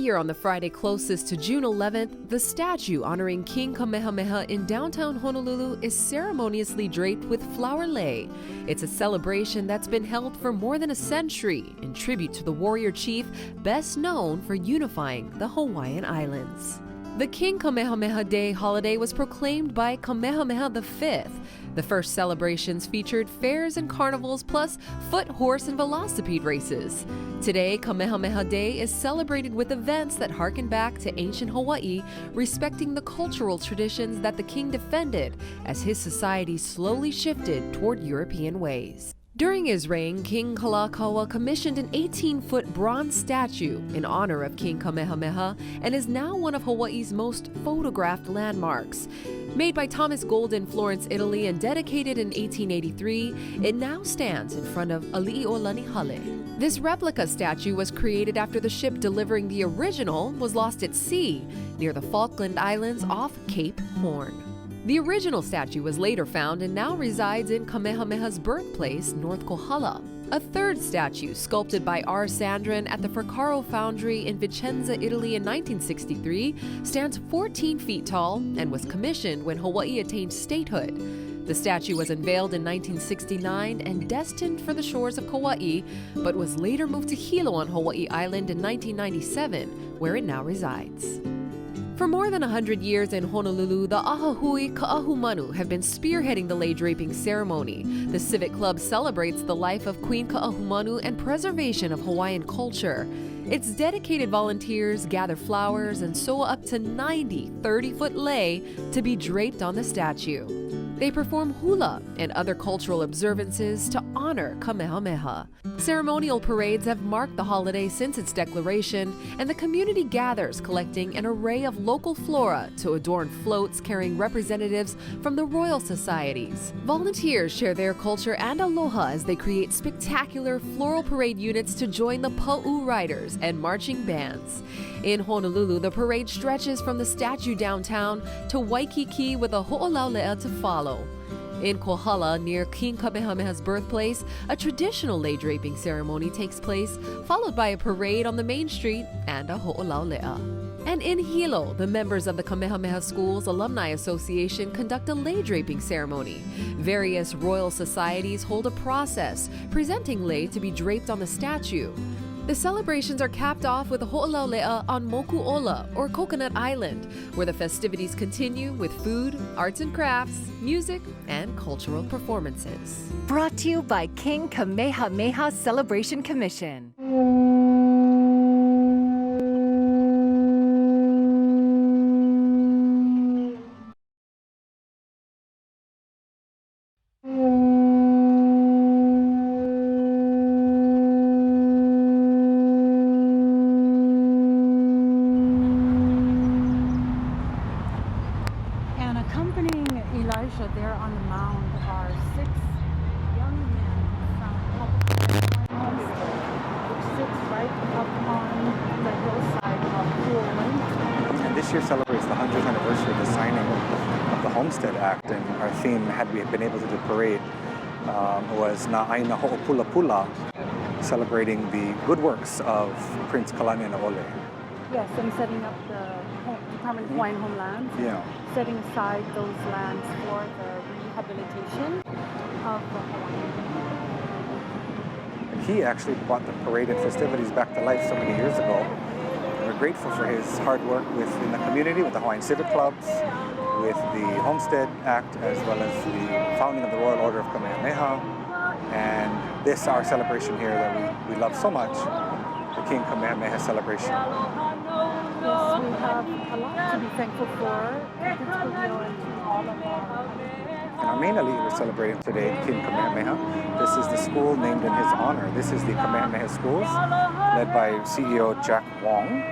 year on the Friday closest to June 11th, the statue honoring King Kamehameha in downtown Honolulu is ceremoniously draped with flower lei. It's a celebration that's been held for more than a century in tribute to the warrior chief best known for unifying the Hawaiian Islands. The King Kamehameha Day holiday was proclaimed by Kamehameha V. The first celebrations featured fairs and carnivals plus foot, horse, and velocipede races. Today, Kamehameha Day is celebrated with events that harken back to ancient Hawaii, respecting the cultural traditions that the king defended as his society slowly shifted toward European ways. During his reign, King Kalakaua commissioned an 18-foot bronze statue in honor of King Kamehameha and is now one of Hawaii's most photographed landmarks. Made by Thomas Gold in Florence, Italy, and dedicated in 1883, it now stands in front of Ali'iolani Hale. This replica statue was created after the ship delivering the original was lost at sea near the Falkland Islands off Cape Horn. The original statue was later found and now resides in Kamehameha's birthplace, North Kohala. A third statue, sculpted by R. Sandrin at the Fercaro Foundry in Vicenza, Italy in 1963, stands 14 feet tall and was commissioned when Hawaii attained statehood. The statue was unveiled in 1969 and destined for the shores of Kauai, but was later moved to Hilo on Hawaii Island in 1997, where it now resides. For more than 100 years in Honolulu, the Ahahui Ka'ahumanu have been spearheading the lei draping ceremony. The Civic Club celebrates the life of Queen Ka'ahumanu and preservation of Hawaiian culture. Its dedicated volunteers gather flowers and sew up to 90 30-foot lei to be draped on the statue. They perform hula and other cultural observances to honor Kamehameha. Ceremonial parades have marked the holiday since its declaration, and the community gathers collecting an array of local flora to adorn floats carrying representatives from the royal societies. Volunteers share their culture and aloha as they create spectacular floral parade units to join the pa'u riders and marching bands. In Honolulu, the parade stretches from the statue downtown to Waikiki with a ho'olaulea to follow. In Kohala, near King Kamehameha's birthplace, a traditional lei draping ceremony takes place, followed by a parade on the main street and a ho'olaulea. And in Hilo, the members of the Kamehameha Schools Alumni Association conduct a lei draping ceremony. Various royal societies hold a process, presenting lei to be draped on the statue. The celebrations are capped off with a ho'olaulea on Moku'ola, or Coconut Island, where the festivities continue with food, arts and crafts, music, and cultural performances. Brought to you by King Kamehameha Celebration Commission. There on the mound are 6 young men from Homestead, which sits right up on the hillside of Cooling. And this year celebrates the 100th anniversary of the signing of the Homestead Act, and our theme, had we been able to do the parade, was Na'aina Ho'opulapula, celebrating the good works of Prince Kalani Na'ole. Yes, and setting up the Department of Hawaiian Homeland, setting aside those lands for the rehabilitation of the Hawaiian. He actually brought the parade and festivities back to life so many years ago. We're grateful for his hard work within the community, with the Hawaiian Civic Clubs, with the Homestead Act, as well as the founding of the Royal Order of Kamehameha, and this, our celebration here that we love so much, the King Kamehameha celebration. Yes, we have a lot to be thankful for, and to all of And our main elite we're celebrating today, King Kamehameha. This is the school named in his honor. This is the Kamehameha Schools, led by CEO Jack Wong,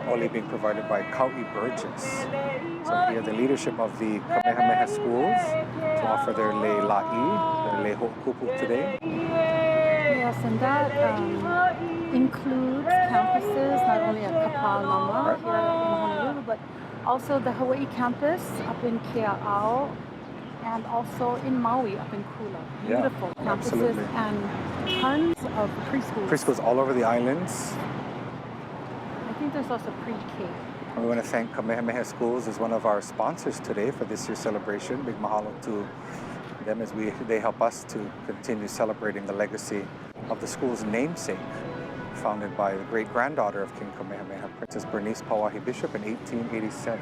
only being provided by Kau'i Burgess. So here, the leadership of the Kamehameha Schools to offer their lei la'i, their lei ho'okupu today. Yes, and that includes campuses, not only at Kapalama here in Honolulu, but also the Hawaii campus up in Kea'au, and also in Maui up in Kula. Beautiful campuses, absolutely. And tons of preschools. Preschools all over the islands. I think there's also pre-K. We want to thank Kamehameha Schools as one of our sponsors today for this year's celebration. Big mahalo to them as they help us to continue celebrating the legacy of the school's namesake, founded by the great-granddaughter of King Kamehameha, Princess Bernice Pauahi Bishop in 1887.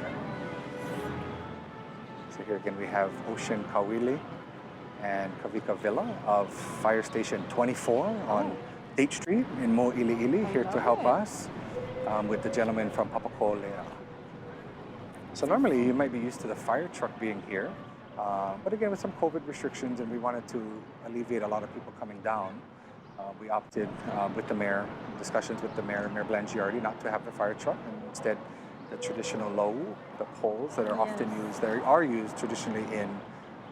So here again we have Ocean Kawili and Kavika Villa of Fire Station 24 on Date Street in Mo'iliili, here to help us with the gentleman from Papakolea. So normally you might be used to the fire truck being here, but again with some COVID restrictions and we wanted to alleviate a lot of people coming down, we opted with the mayor, discussions with the mayor, Mayor Blangiardi, not to have the fire truck and instead the traditional low, the poles that are often used, that are used traditionally in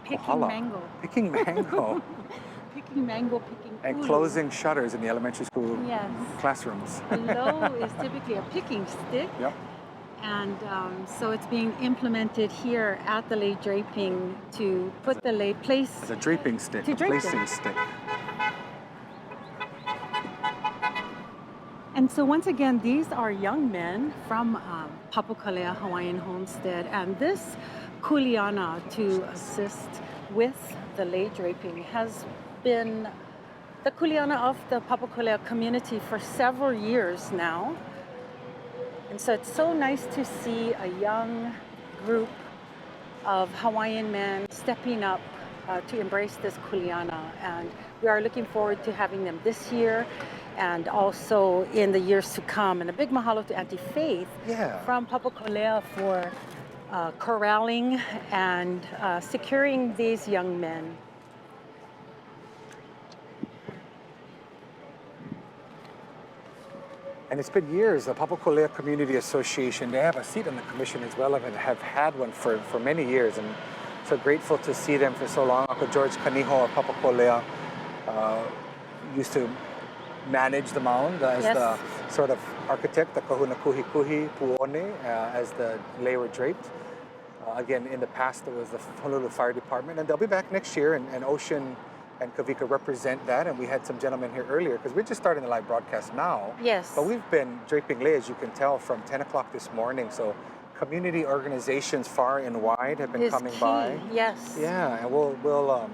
Picking Kohala. mango. Picking mango. Picking mango, picking And ulu. closing shutters in the elementary school Yes. classrooms. The low is typically a picking stick. Yep. And so it's being implemented here at the lei draping to put the lei place. The draping stick, To the drape placing them. stick. And so once again, these are young men from Papakolea Hawaiian Homestead, and this kuleana to assist with the lei draping has been the kuleana of the Papakolea community for several years now. And so it's so nice to see a young group of Hawaiian men stepping up to embrace this kuleana, and we are looking forward to having them this year and also in the years to come. And a big mahalo to Auntie Faith from Papakolea for corralling and securing these young men. And it's been years, the Papakolea Community Association, they have a seat on the commission as well and have had one for many years. And so grateful to see them for so long. Uncle George Kaniho of Papakolea used to manage the mound as the sort of architect, the kahuna kuhi kuhi puone, as the lei were draped. Again, in the past, there was the Honolulu Fire Department, and they'll be back next year, and Ocean and Kavika represent that, and we had some gentlemen here earlier, because we're just starting the live broadcast now. Yes. But we've been draping lei, as you can tell, from 10 o'clock this morning, so community organizations far and wide have been coming by. Yes. Yeah, and we'll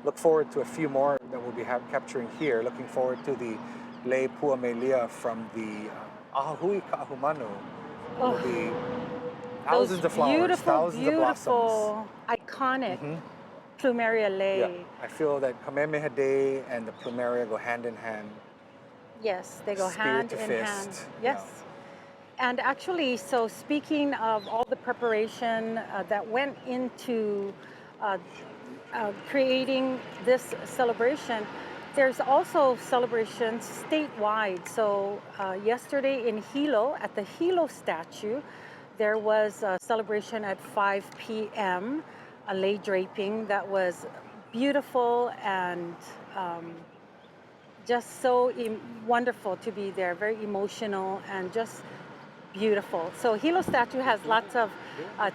look forward to a few more that we'll be capturing here. Looking forward to the lei puamelia from the Ahui Ka'ahumanu. Will be thousands of flowers, beautiful, thousands of blossoms. Iconic plumeria lei. Yeah, I feel that Kamehameha Day and the plumeria go hand in hand. Yes, they go Spirit hand to in fist. hand. Yes. And actually, so speaking of all the preparation that went into creating this celebration, there's also celebrations statewide. So yesterday in Hilo, at the Hilo statue, there was a celebration at 5 p.m., a lei draping that was beautiful and just so wonderful to be there, very emotional and just beautiful. So Hilo statue has lots of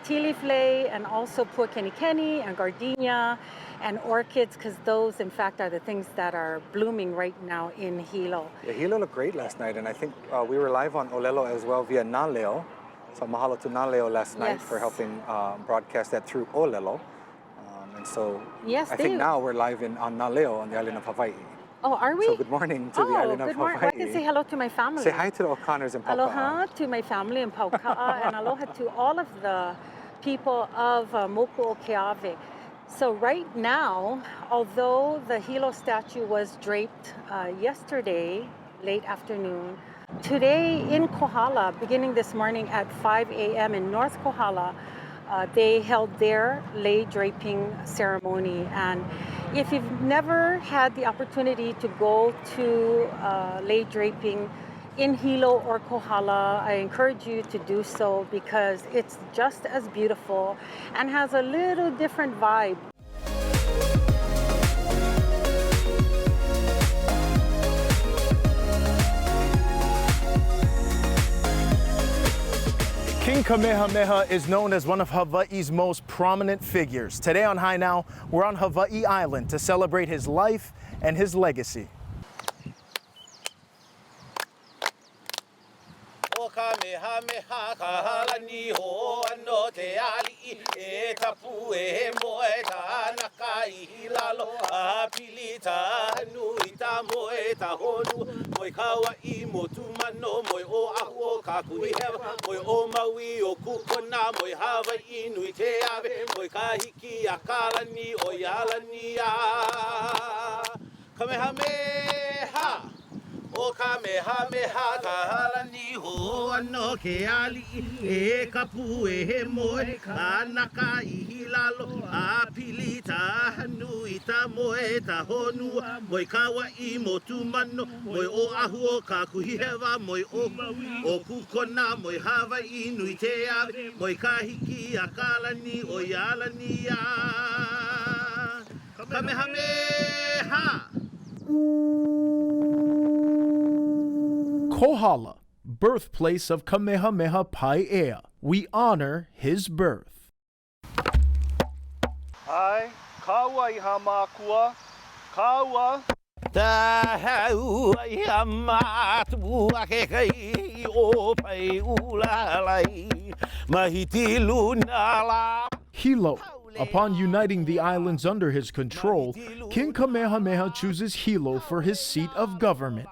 tea leaf lei and also puakenikeni and gardenia and orchids, because those in fact are the things that are blooming right now in Hilo. Yeah, Hilo looked great last night, and I think we were live on Olelo as well via Naleo. So mahalo to Naleo last night for helping broadcast that through Olelo. And so I think now we're live on Naleo on the island of Hawaii. Oh, are we? So good morning to the island of Hawaii. I can say hello to my family. Say hi to the O'Connors in Pauka'a. Aloha to my family in Pauka'a, and aloha to all of the people of Moku o Keawe. So right now, although the Hilo statue was draped yesterday, late afternoon, today in Kohala, beginning this morning at 5 a.m. in North Kohala, they held their lei draping ceremony. And if you've never had the opportunity to go to lei draping in Hilo or Kohala, I encourage you to do so, because it's just as beautiful and has a little different vibe. King Kamehameha is known as one of Hawaii's most prominent figures. Today on High Now, we're on Hawaii Island to celebrate his life and his legacy. Kamehameha kahalani ho ano te ali e tapu e moe ta nakai hilalo a pilita nu ita moe ta honu moi kawa I motu mano moi o aho kakuhi hewa moi o maui o kukona moi Hawaii nui te ave moi kahiki a kalani o yalani a Kamehameha O Kamehameha kahalani ho ano ke ali e kapu e he moe anaka I hilalo a pilita hanu I ta moe ta honua moi kawa I motu mano moi o ahu o kakuhi hewa moi o kukona moi Hawaii nui te ave moi kahiki a kalani o yalani a Kamehameha Kohala, birthplace of Kamehameha Pae'a. We honor his birth. Ai, kaua I hamakua, kaua. Tahau ai amatu ake kai o pai ulalai mahiti lunala. Hilo. Upon uniting the islands under his control, King Kamehameha chooses Hilo for his seat of government.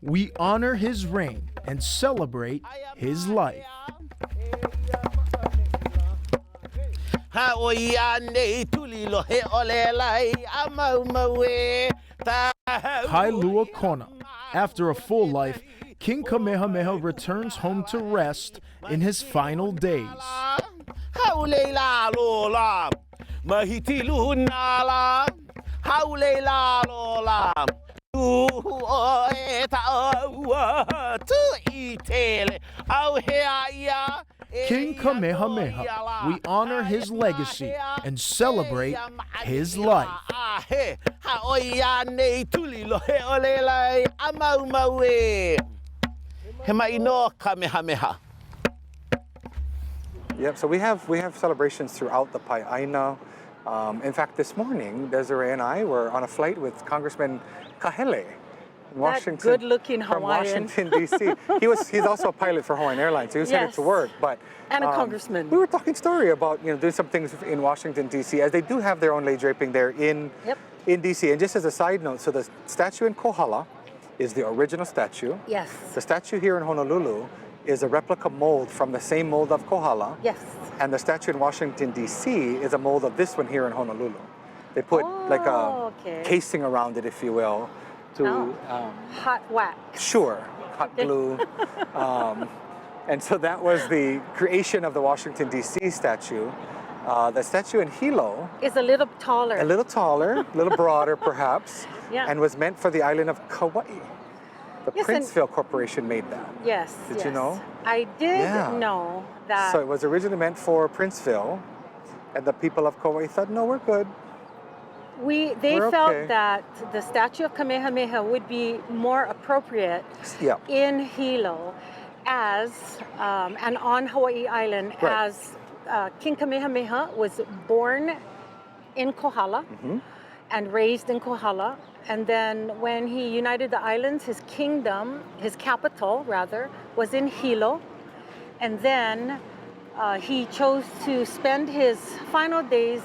We honor his reign and celebrate his life. Kailua Kona. After a full life, King Kamehameha returns home to rest in his final days. King Kamehameha, we honor his legacy and celebrate his life. Yep, so we have celebrations throughout the Pai'aina. In fact, this morning, Desiree and I were on a flight with Congressman Kahele in Washington. That good-looking from Hawaiian. Washington, D.C. He's also a pilot for Hawaiian Airlines, so he was headed to work. But and a congressman. We were talking story about doing some things in Washington, D.C., as they do have their own lei draping there in D.C. And just as a side note, so the statue in Kohala is the original statue. Yes. The statue here in Honolulu is a replica mold from the same mold of Kohala. Yes. And the statue in Washington, D.C. is a mold of this one here in Honolulu. They put like a casing around it, if you will, to... hot wax. Sure, hot glue. And so that was the creation of the Washington, D.C. statue. The statue in Hilo is a little taller. A little taller, a little broader perhaps, and was meant for the island of Kauai. The Princeville Corporation made that. Yes. Did you know? I did know that. So it was originally meant for Princeville, and the people of Kauai thought, no, we're good. They felt that the statue of Kamehameha would be more appropriate in Hilo as, and on Hawaii Island, as King Kamehameha was born in Kohala and raised in Kohala. And then when he united the islands, his kingdom, his capital rather, was in Hilo. And then he chose to spend his final days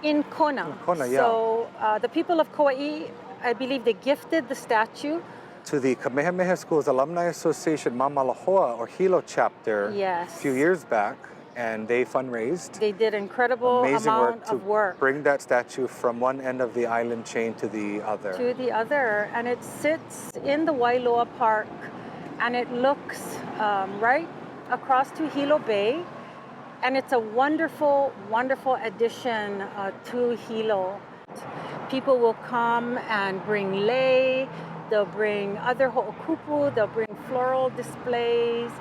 in Kona. So the people of Kauai, I believe they gifted the statue to the Kamehameha Schools Alumni Association Mamalahoa or Hilo chapter a few years back. And they fundraised. They did incredible amount of work. Bring that statue from one end of the island chain to the other. To the other, and it sits in the Wailoa Park, and it looks right across to Hilo Bay, and it's a wonderful, wonderful addition to Hilo. People will come and bring lei, they'll bring other ho'okupu, they'll bring floral displays.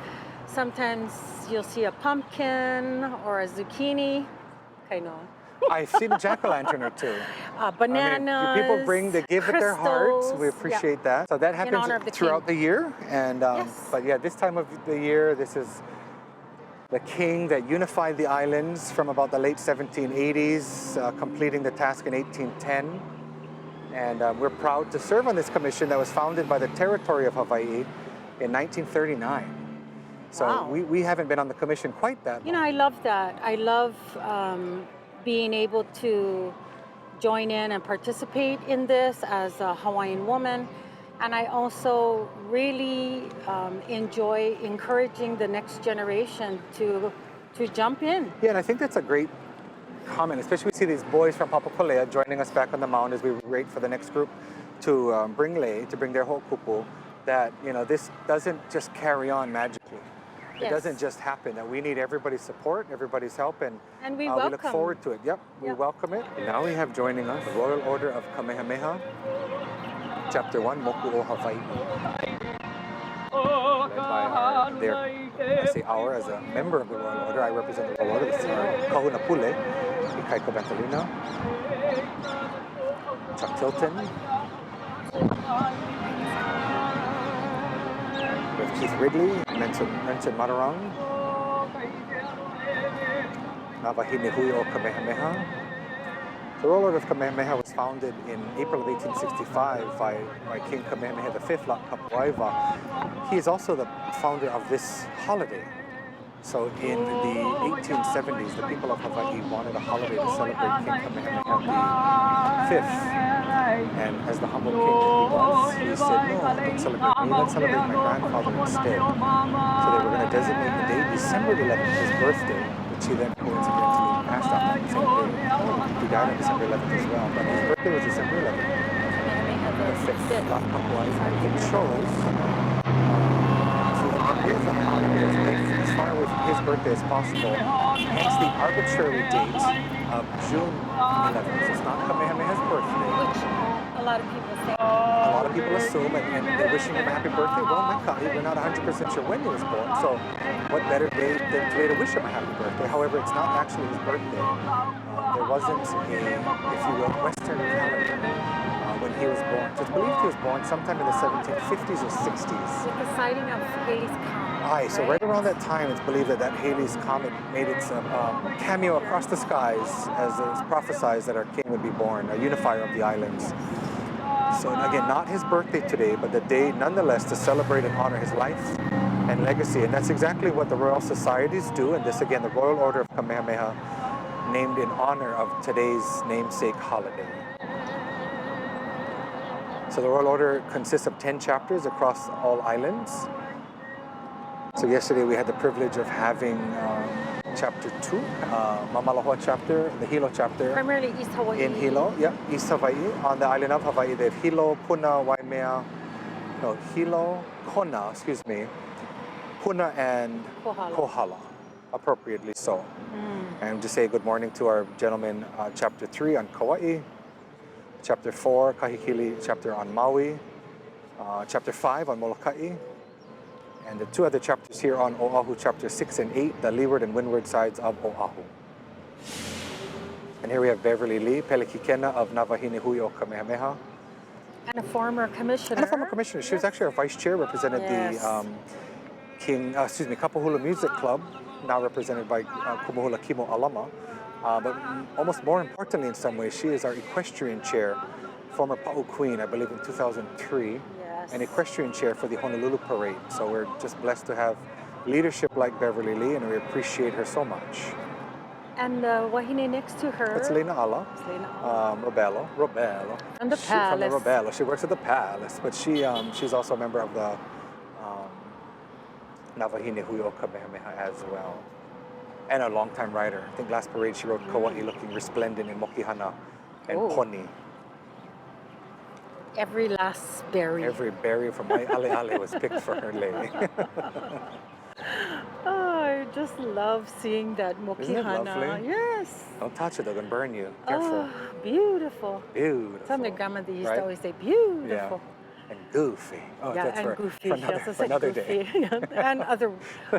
Sometimes you'll see a pumpkin or a zucchini. Kind of. I've seen a jack-o'-lantern or two. Bananas. People bring, they give it their hearts. We appreciate that. So that happens throughout the year. And but yeah, this time of the year, this is the king that unified the islands from about the late 1780s, completing the task in 1810. And we're proud to serve on this commission that was founded by the territory of Hawaii in 1939. So Wow. we haven't been on the commission quite that long. You know, I love that. I love being able to join in and participate in this as a Hawaiian woman. And I also really enjoy encouraging the next generation to jump in. Yeah, and I think that's a great comment, especially we see these boys from Papakolea joining us back on the mound as we wait for the next group to bring lei, to bring their whole kupu, that, you know, this doesn't just carry on magically. It Yes. doesn't just happen, that we need everybody's support, everybody's help, and we we look welcome. forward to it. Yep, we Yep. welcome it. And now we have joining us the Royal Order of Kamehameha, Chapter 1, Moku o Hawaii. Led by our, as a member of the Royal Order, I represent the Royal Order. This is our Kahuna Pule, Ikaiko Bentalina, Chuck Tilton. We have Keith Ridley, Mention Matarang, Navahine Hui o Kamehameha. The Royal Order of Kamehameha was founded in April of 1865 by King Kamehameha V, Lak Kapuaiwa. He is also the founder of this holiday. So in the 1870s, the people of Hawaii wanted a holiday to celebrate King Kamehameha V. And as the humble king that he was, he said, no, don't celebrate me, let's celebrate my grandfather instead. So they were going to designate the date December 11th, his birthday, which he then coincidentally passed on that same day. He died on December 11th as well, but his birthday was December 11th. The 5th, Lak Kapuaiwa. It shows as far away from his birthday as possible, hence the arbitrary date of June 11th. It's not Kamehameha's birthday. Which a lot of people say. A lot of people assume, and they're wishing him a happy birthday. Well, Makai, we're not 100% sure when he was born, so what better day than today to wish him a happy birthday? However, it's not actually his birthday. There wasn't a, if you will, Western calendar when he was born. So it's believed he was born sometime in the 1750s or 60s. With the sighting of Halley's Comet. Aye, so right around that time, it's believed that Halley's Comet made its cameo across the skies as it was prophesied that our king would be born, a unifier of the islands. So again, not his birthday today, but the day nonetheless to celebrate and honor his life and legacy. And that's exactly what the Royal Societies do. And this again, the Royal Order of Kamehameha, named in honor of today's namesake holiday. So the Royal Order consists of 10 chapters across all islands. So yesterday we had the privilege of having chapter 2, Mamalahoa chapter, the Hilo chapter. Primarily East Hawaii. In Hilo, yep, East Hawaii. On the island of Hawaii, they have Hilo, Puna, Waimea, no, Hilo, Kona, excuse me, Puna and Kohala, appropriately so. And to say good morning to our gentleman, chapter 3 on Kauai, chapter 4, Kahikili chapter on Maui, chapter 5 on Molokai, and the 2 other chapters here on Oahu, chapter 6 and 8, the leeward and windward sides of Oahu. And here we have Beverly Lee, Pelekikena of Navahine Hui o Kamehameha. And a former commissioner. And a former commissioner. She was actually our vice chair, represented the Kapahula Music Club, now represented by Kumuhula Kimo Alama. But almost more importantly in some ways, she is our equestrian chair, former Pa'u Queen, I believe in 2003. An equestrian chair for the Honolulu Parade. So we're just blessed to have leadership like Beverly Lee, and we appreciate her so much. And the wahine next to her. That's Lena Ala. Robello. From the From palace. the Robello. She works at the palace, but she's also a member of the Navahine Hui o Kamehameha as well. And a longtime writer. I think last parade she wrote Kauai looking resplendent in Mokihana and Poni. Every last berry. Every berry from my ale was picked for her lei. I just love seeing that Mokihana. Isn't it lovely? Yes. Don't touch it, they're gonna burn you. Careful. Oh, beautiful. Beautiful. Some of the grandmother used right? to always say, beautiful. Yeah. And goofy. Oh, Yeah, that's and for, goofy. for another, Yes, I for said another goofy. day. And other,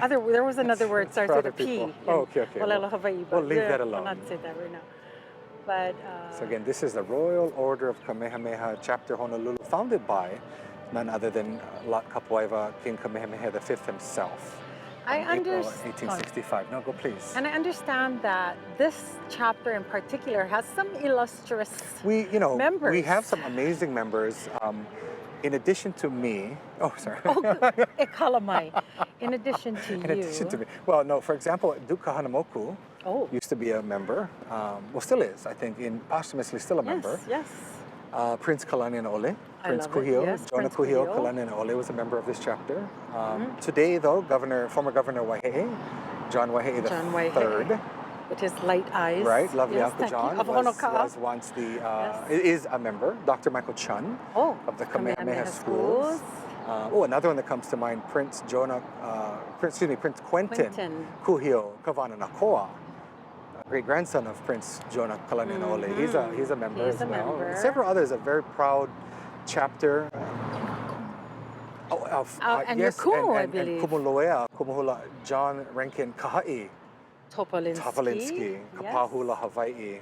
there was another word starts For with a other P. people. Oh, okay. Walelo Hawaii. We'll leave that alone. I'll not say that right now. But, So again, this is the Royal Order of Kamehameha, Chapter Honolulu, founded by none other than Lak Kapuaiwa, King Kamehameha V himself. I in April understand. 1865. No, go please. And I understand that this chapter in particular has some illustrious We members. we have some amazing members. In addition to me, oh sorry. Ekalamai. In addition to In you. addition to me, well, no. For example, Duke Kahanamoku Oh. used to be a member. Well, still is, I think, in posthumously still a member. Yes. Prince Kalanian Ole, I Prince love it. Kuhio, Yes, Jonah Prince Kuhio, Kuhio. Kalanian Ole was a member of this chapter. Today, though, former Governor Waihe'e, John Waihe'e the John Waihe'e. third, With his light eyes. right, lovely Yes, Uncle thank you. John, Of Honoka'a. was once is a member. Dr. Michael Chun Oh, of the Kamehameha schools. Another one that comes to mind, Prince Quentin Kuhio Kavana Nakoa, great grandson of Prince Jonah Kalanian Ole. He's a member He's as a well. member. Several others, a very proud chapter. And your kumu, I believe. And Kumuloea, Kumuhula, John Rankin Kaha'i, Yes. Topolinsky, Kapahula, Hawaii.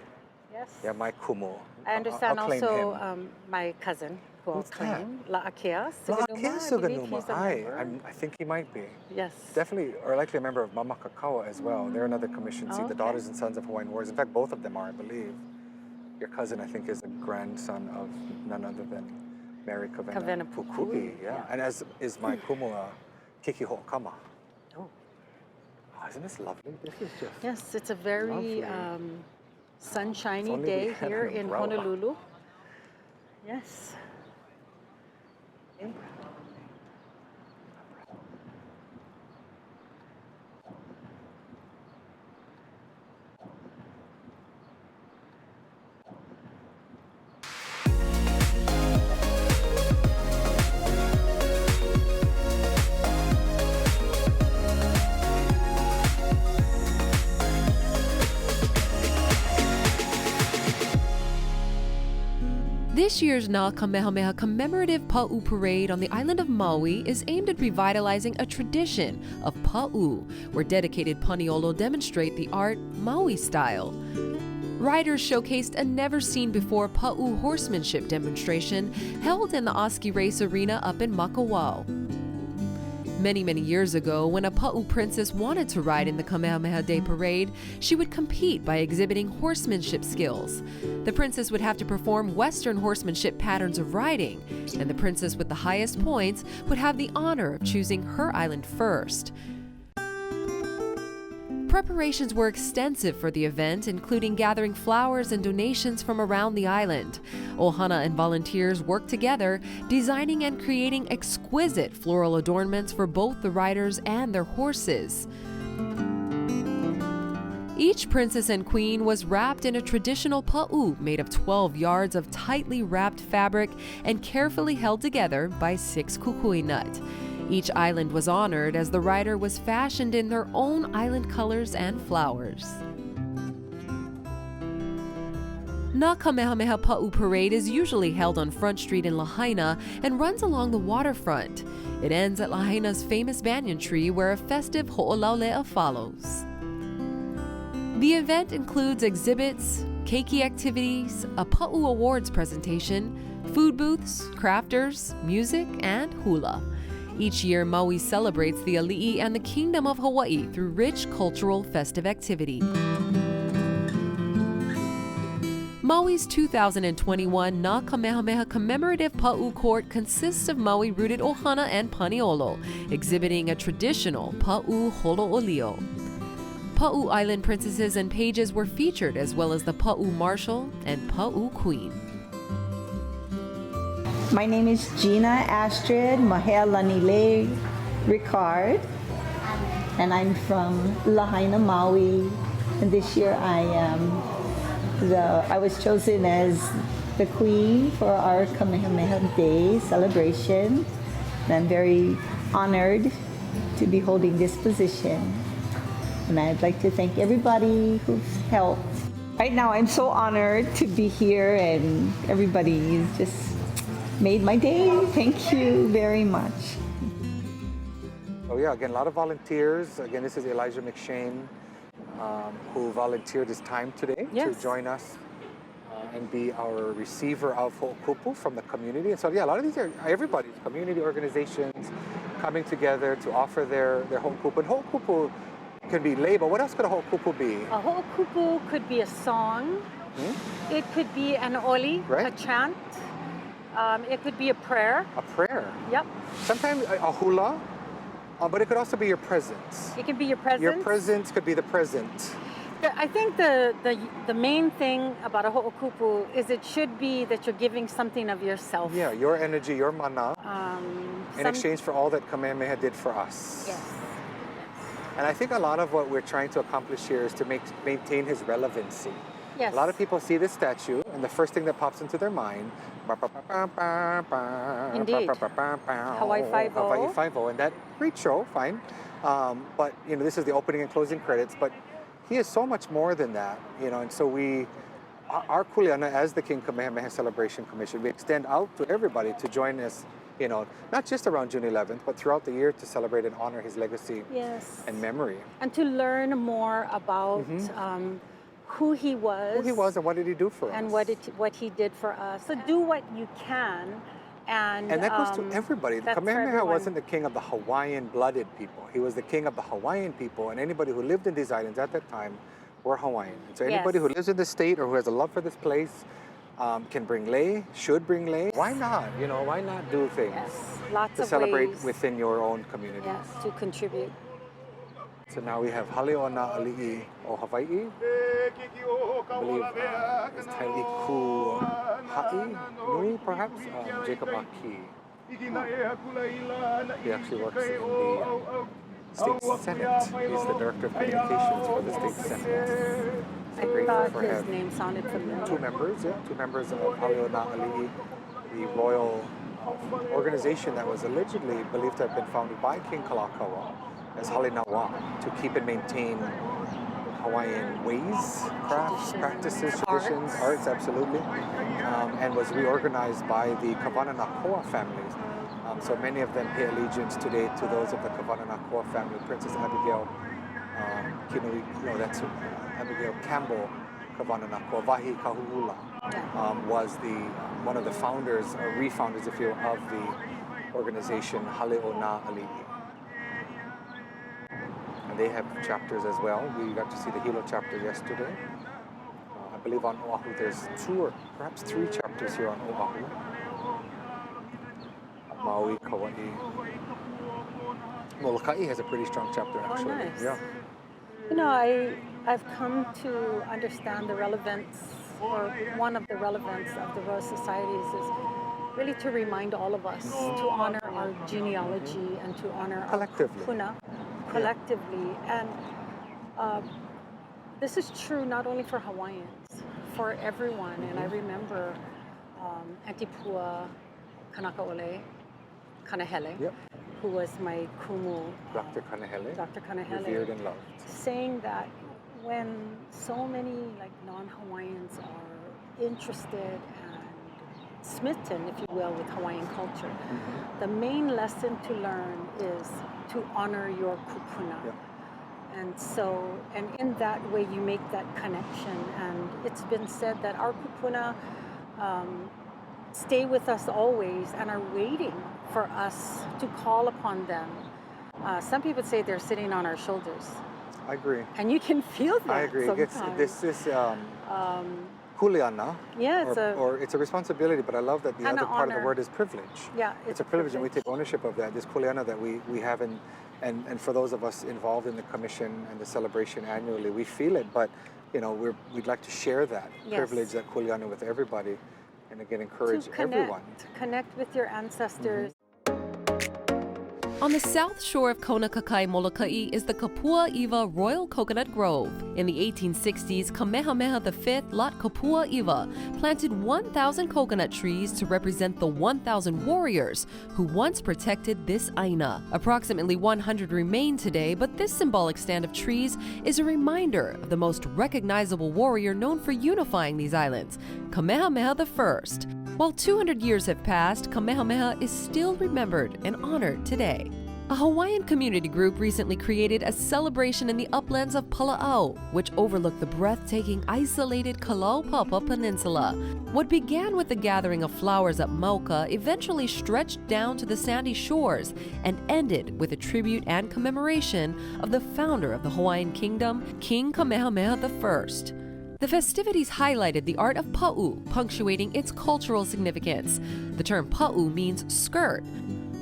Yes. Yeah, my kumu. I understand I'll claim also him. My cousin who I'll Who's that? claim, La'akea La'akea Suganuma. I believe he's a Suganuma. member. I think he might be. Yes. Definitely, or likely a member of Mama Kakao as well. They're another commission seat, the Okay. Daughters and Sons of Hawaiian Warriors. In fact, both of them are, I believe. Your cousin, I think, is a grandson of none other than Mary Kavena Kavena Pukui. Pukui, Yeah. yeah. And as is my kumua, Kiki Ho'okama. Oh. Oh, isn't this lovely? This is just... Yes, it's a very Lovely. sunshiny only we day had here an in umbrella. Honolulu. Yes. Okay. This year's Na Kamehameha commemorative Pa'u parade on the island of Maui is aimed at revitalizing a tradition of Pa'u, where dedicated Paniolo demonstrate the art Maui style. Riders showcased a never-seen-before Pa'u horsemanship demonstration held in the Oski Race Arena up in Makawao. Many, many years ago, when a Pa'u princess wanted to ride in the Kamehameha Day parade, she would compete by exhibiting horsemanship skills. The princess would have to perform Western horsemanship patterns of riding, and the princess with the highest points would have the honor of choosing her island first. Preparations were extensive for the event, including gathering flowers and donations from around the island. Ohana and volunteers worked together, designing and creating exquisite floral adornments for both the riders and their horses. Each princess and queen was wrapped in a traditional pa'u made of 12 yards of tightly wrapped fabric and carefully held together by 6 kukui nut. Each island was honored as the rider was fashioned in their own island colors and flowers. Na Kamehameha Pa'u Parade is usually held on Front Street in Lahaina and runs along the waterfront. It ends at Lahaina's famous banyan tree where a festive ho'olaulea follows. The event includes exhibits, keiki activities, a Pa'u Awards presentation, food booths, crafters, music, and hula. Each year, Maui celebrates the ali'i and the Kingdom of Hawaii through rich cultural festive activity. Maui's 2021 Na Kamehameha commemorative Pa'u court consists of Maui-rooted ohana and paniolo, exhibiting a traditional Pa'u holo'olio. Pa'u Island princesses and pages were featured, as well as the Pa'u Marshal and Pa'u Queen. My name is Gina Astrid Mahealanile Ricard, and I'm from Lahaina, Maui. And this year I was chosen as the queen for our Kamehameha Day celebration. And I'm very honored to be holding this position. And I'd like to thank everybody who's helped. Right now I'm so honored to be here, and everybody just made my day. Thank you very much. Oh yeah, again, a lot of volunteers. Again, this is Elijah McShane, who volunteered his time today to join us and be our receiver of ho'okupu from the community. And so yeah, a lot of these are everybody's community organizations, coming together to offer their ho'okupu. And ho'okupu can be lei, but what else could a ho'okupu be? A ho'okupu could be a song. It could be an oli, Right. a chant. It could be a prayer. A prayer. Yep. Sometimes a hula, but it could also be your presence. It can be your presence. Your presence could be the present. I think the main thing about a ho'okupu is it should be that you're giving something of yourself. Yeah, your energy, your mana, in exchange for all that Kamehameha did for us. Yes. And I think a lot of what we're trying to accomplish here is to maintain his relevancy. Yes. A lot of people see this statue, and the first thing that pops into their mind, Indeed. Hawaii Five-O. Hawaii Five-O, and that great show, fine. But this is the opening and closing credits. But he is so much more than that, and so our kuleana as the King Kamehameha Celebration Commission, we extend out to everybody to join us, not just around June 11th, but throughout the year to celebrate and honor his legacy Yes. and memory. And to learn more about who he was. Who he was and what did he do for us. And what he did for us. So do what you can. And that goes to everybody. that's for Kamehameha everyone. wasn't the king of the Hawaiian-blooded people. He was the king of the Hawaiian people, and anybody who lived in these islands at that time were Hawaiian. And so anybody Yes. who lives in the state or who has a love for this place can bring lei, should bring lei. Why not? Why not do things Yes. Lots to of celebrate ways. within your own community? Yes, to contribute. So now we have Haleona Ali'i o Hawaii. I believe it's Tailiku Ha'i Nui, perhaps? Jacob Aki. He actually works in the State Senate. He's the Director of Communications for the State Senate. I So grateful thought for his him. name sounded familiar. Two members of Haleona Ali'i, the royal organization that was allegedly believed to have been founded by King Kalakaua as Halinawa to keep and maintain Hawaiian ways, crafts, practices, traditions, arts, absolutely, and was reorganized by the Kavananakoa families. So many of them pay allegiance today to those of the Kavananakoa family. Princess Abigail that's Abigail Campbell Kavananakoa, Wahi Kahu'ula, was one of the founders, or refounders, if you will, of the organization Haleona Ali'i. And they have chapters as well. We got to see the Hilo chapter yesterday. I believe on Oahu there's 2 or perhaps 3 chapters here on Oahu. Maui, Kauai. Molokai has a pretty strong chapter actually. Nice. Yeah. I've come to understand the relevance, or one of the relevance of the Royal Societies is really to remind all of us to honor our genealogy and to honor Collectively. our kupuna collectively. And this is true not only for Hawaiians, for everyone. And I remember Auntie Pua Kanakaole, Kanahele, Yep. who was my kumu, Dr. Kanahele, Dr. Kanahele, revered and loved. saying that when so many non-Hawaiians are interested and smitten, if you will, with Hawaiian culture, the main lesson to learn is to honor your kupuna. Yep. And in that way you make that connection. And it's been said that our kupuna stay with us always and are waiting for us to call upon them. Some people say they're sitting on our shoulders. I agree. And you can feel that I agree. sometimes. This is kuleana, Yeah, or it's a responsibility, but I love that the and other an part of the honor. word is privilege. Yeah, It's a privilege, and we take ownership of that. This kuleana that we have, and for those of us involved in the commission and the celebration annually, we feel it. But we'd like to share that privilege, that kuleana, with everybody, and again encourage everyone. To connect with your ancestors. On the south shore of Kona Kakai, Molokai is the Kapua Iwa Royal Coconut Grove. In the 1860s, Kamehameha V Lot Kapua Iwa planted 1,000 coconut trees to represent the 1,000 warriors who once protected this aina. Approximately 100 remain today, but this symbolic stand of trees is a reminder of the most recognizable warrior known for unifying these islands, Kamehameha I. While 200 years have passed, Kamehameha is still remembered and honored today. A Hawaiian community group recently created a celebration in the uplands of Pala'au, which overlook the breathtaking, isolated Kalaupapa Peninsula. What began with the gathering of flowers at Mauka eventually stretched down to the sandy shores and ended with a tribute and commemoration of the founder of the Hawaiian kingdom, King Kamehameha I. The festivities highlighted the art of pa'u, punctuating its cultural significance. The term pa'u means skirt.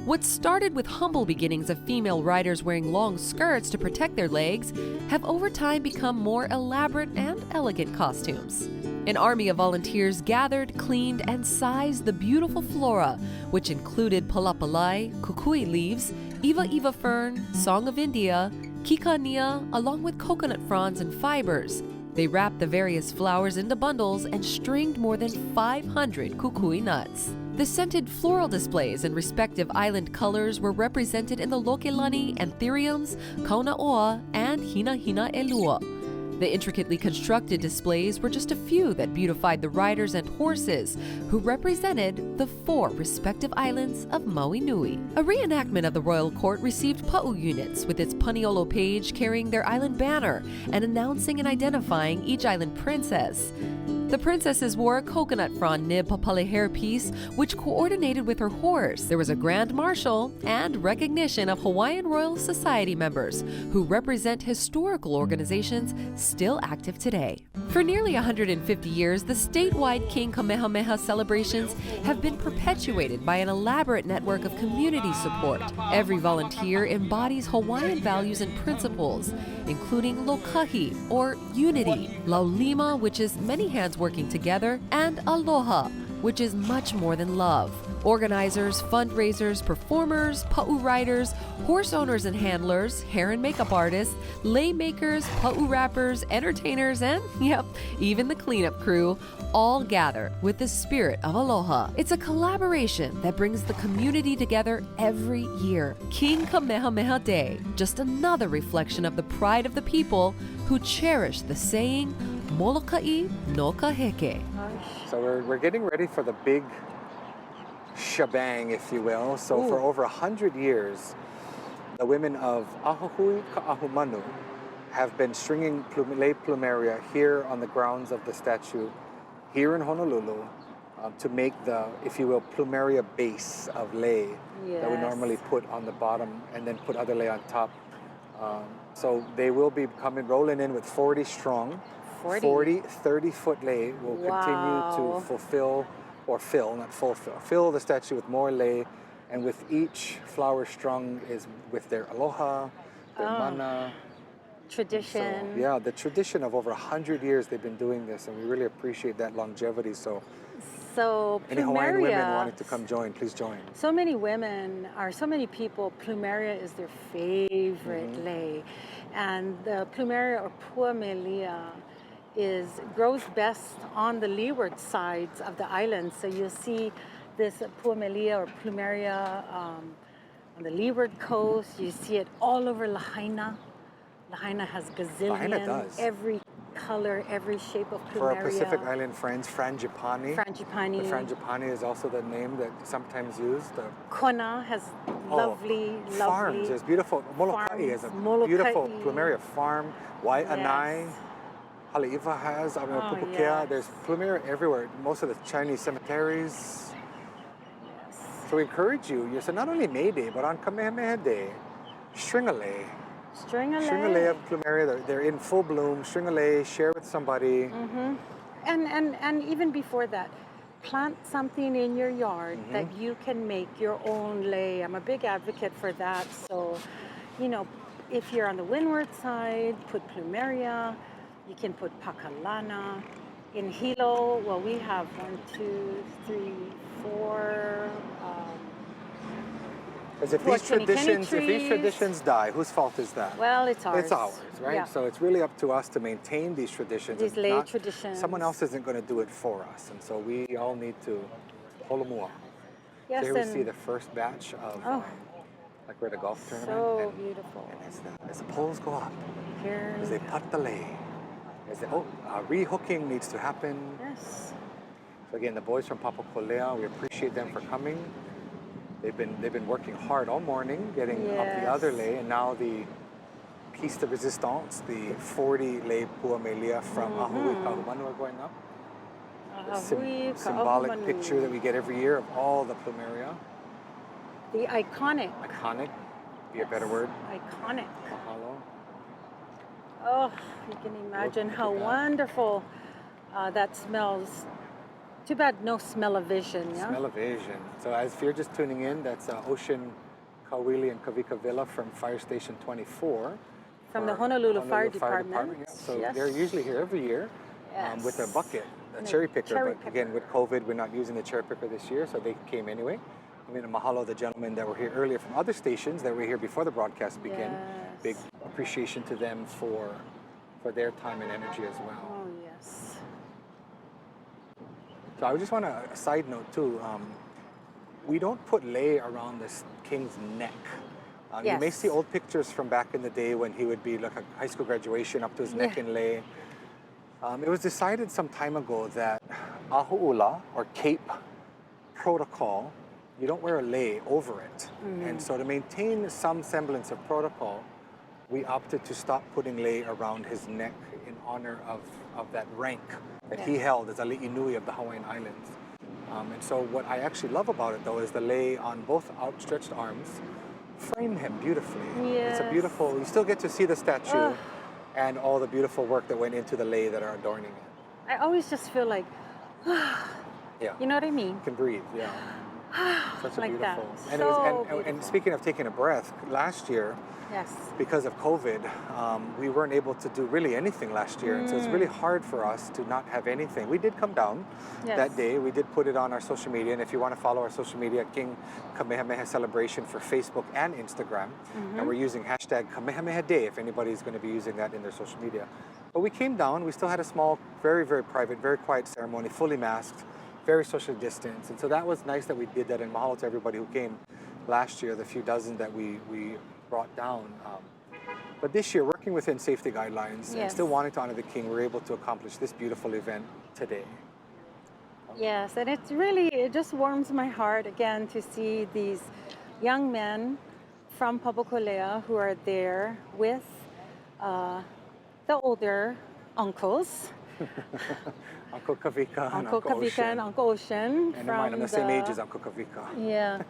What started with humble beginnings of female riders wearing long skirts to protect their legs have over time become more elaborate and elegant costumes. An army of volunteers gathered, cleaned, and sized the beautiful flora, which included palapalai, kukui leaves, iwa fern, Song of India, kikania, along with coconut fronds and fibers. They wrapped the various flowers into bundles and stringed more than 500 kukui nuts. The scented floral displays in respective island colors were represented in the lokelani, anthuriums, kaunaoa, and hina elua. The intricately constructed displays were just a few that beautified the riders and horses, who represented the 4 respective islands of Maui Nui. A reenactment of the royal court received pa'u units with its paniolo page carrying their island banner and announcing and identifying each island princess. The princesses wore a coconut frond nib papale hairpiece, which coordinated with her horse. There was a grand marshal and recognition of Hawaiian Royal Society members who represent historical organizations still active today. For nearly 150 years, the statewide King Kamehameha celebrations have been perpetuated by an elaborate network of community support. Every volunteer embodies Hawaiian values and principles, including lokahi, or unity, laulima, which is many hands working together, and aloha, which is much more than love. Organizers, fundraisers, performers, pa'u riders, horse owners and handlers, hair and makeup artists, lei makers, pa'u rappers, entertainers, and, even the cleanup crew all gather with the spirit of aloha. It's a collaboration that brings the community together every year. King Kamehameha Day, just another reflection of the pride of the people who cherish the saying, Moloka'i no kaheke. So we're getting ready for the big shebang, if you will. So for over 100 years, the women of Ahuhui Ka'ahumanu have been stringing lei plumeria here on the grounds of the statue here in Honolulu to make the, if you will, plumeria base of lei that we normally put on the bottom and then put other lei on top. So they will be rolling in with 40 strong. 40 30-foot lei will continue to fulfill, or fill, not fulfill, fill the statue with more lei, and with each flower strung is with their aloha, their mana. Tradition. So, the tradition of over 100 years they've been doing this, and we really appreciate that longevity. So any Hawaiian women wanting to come join, please join. So many people, plumeria is their favorite lei. And the plumeria or puamelia grows best on the leeward sides of the island. So you'll see this puamelia or plumeria on the leeward coast. You see it all over Lahaina. Lahaina has gazillion, every color, every shape of plumeria. For our Pacific Island friends, frangipani. Frangipani. The frangipani is also the name that sometimes used. Kona has lovely farms. It's beautiful. Molokai is a beautiful plumeria farm. Waianae. Haleiwa has, Pupukea, there's plumeria everywhere. Most of the Chinese cemeteries. So we encourage you. So not only May Day, but on Kamehameha Day, string a lei. String a lei of plumeria. They're in full bloom. String a lei, share with somebody. And even before that, plant something in your yard that you can make your own lei. I'm a big advocate for that. So, if you're on the windward side, put plumeria. You can put pakalana. In Hilo, well, we have 1, 2, 3, 4. Because if these traditions die, whose fault is that? Well, it's ours. It's ours, right? Yeah. So it's really up to us to maintain these traditions. These lei traditions. Someone else isn't going to do it for us, and so we all need to holomua. Yes, so here we see the first batch of, like we're at a golf tournament. So beautiful. And as the poles go up, as they putt the lei, rehooking needs to happen. Yes. So again, the boys from Papakolea, we appreciate them for coming. They've been working hard all morning getting up the other lei, and now the piece de resistance, the 40 lei Puamelia from Ahui Kauman are going up. Symbolic picture that we get every year of all the plumeria. The iconic. Iconic, be a better word. Iconic. Mahalo. Oh, you can imagine how wonderful that smells. Too bad no smell-o-vision, yeah? Smell-o-vision. So as if you're just tuning in, that's Ocean, Kauwili, and Kavika Villa from Fire Station 24. From the Honolulu Fire Department. Yeah. So they're usually here every year with their bucket, a cherry picker. But again, with COVID, we're not using the cherry picker this year, so they came anyway. I mean, mahalo the gentlemen that were here earlier from other stations that were here before the broadcast began. Big appreciation to them for their time and energy as well. Oh, yes. So I just want to, a side note too, we don't put lei around this king's neck. You may see old pictures from back in the day when he would be like a high school graduation up to his neck in lei. It was decided some time ago that ahu'ula, or cape protocol, you don't wear a lei over it. And so to maintain some semblance of protocol, we opted to stop putting lei around his neck in honor of that rank that he held as a li'inui of the Hawaiian Islands. And so what I actually love about it though is the lei on both outstretched arms frame him beautifully. It's a beautiful, you still get to see the statue and all the beautiful work that went into the lei that are adorning it. I always just feel like, you know what I mean? You can breathe, Such a like beautiful. that. And, So and speaking of taking a breath, last year, because of COVID, we weren't able to do really anything last year. And so it's really hard for us to not have anything. We did come down that day. We did put it on our social media. And if you want to follow our social media, King Kamehameha Celebration for Facebook and Instagram. And we're using hashtag Kamehameha Day if anybody's going to be using that in their social media. But we came down. We still had a small, very, very private, very quiet ceremony, fully masked, very socially distanced. And so that was nice that we did that. And mahalo to everybody who came last year, the few dozen that we brought down. But this year, working within safety guidelines and still wanting to honor the king, we're able to accomplish this beautiful event today. Yes, and it's really, it just warms my heart again to see these young men from Papakolea who are there with the older uncles. Uncle Kavika and Uncle Kavika and Uncle Ocean. And I'm the same age as Uncle Kavika. Yeah,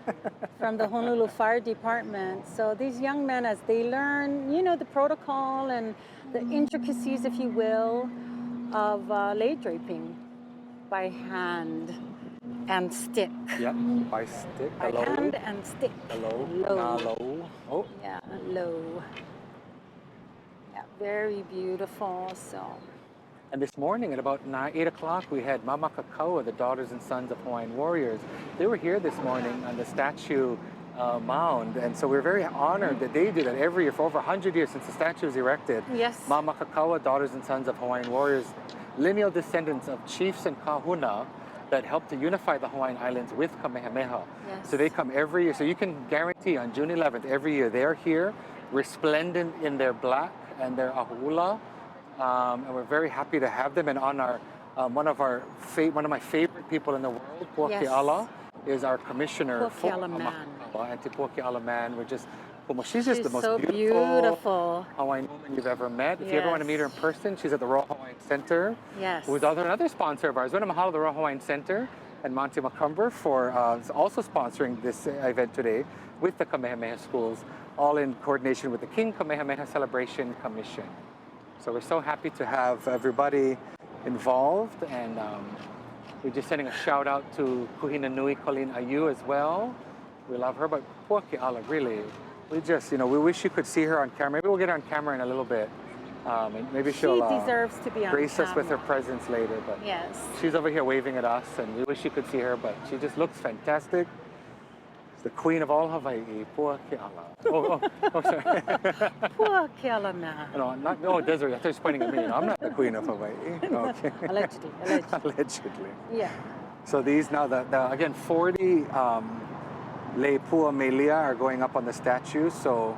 from the Honolulu Fire Department. So these young men, as they learn, you know, the protocol and the intricacies, if you will, of lei draping by hand and stick. Yeah, by stick. By hand and stick. Hello. Low. Oh. Yeah, low. Yeah, very beautiful. So. And this morning at about 8 o'clock, we had Mama Kakaua, the daughters and sons of Hawaiian warriors. They were here this morning on the statue mound. And so we're very honored that they do that every year for over 100 years since the statue was erected. Yes. Mama Kakaua, daughters and sons of Hawaiian warriors, lineal descendants of chiefs and kahuna that helped to unify the Hawaiian Islands with Kamehameha. Yes. So they come every year. So you can guarantee on June 11th, every year, they're here, resplendent in their black and their ahu'ula. And we're very happy to have them. And on our one of my favorite people in the world, Puake'ala, is our commissioner for Amaku'ala, and Puake'ala man. She's just the most so beautiful Hawaiian woman you've ever met. If you ever want to meet her in person, she's at the Royal Hawaiian Center. Yes. Who's another sponsor of ours. We want to mahalo the Royal Hawaiian Center and Monty Macumber for also sponsoring this event today with the Kamehameha schools, all in coordination with the King Kamehameha Celebration Commission. So we're so happy to have everybody involved, and we're just sending a shout out to Kuhina Nui Colleen Ayu as well. We love her, but Puake'ala, really, we just, we wish you could see her on camera. Maybe we'll get her on camera in a little bit. And maybe she'll deserves to be on grace us with her presence later. But she's over here waving at us, and we wish you could see her, but she just looks fantastic. The queen of all Hawaii, Puake'ala. Oh, sorry. Puake'ala man. No, Desiree, I thought she's pointing at me. No, I'm not the queen of Hawaii. Okay. Allegedly. Allegedly. Yeah. So these now, again, 40 lei Puamelia are going up on the statue. So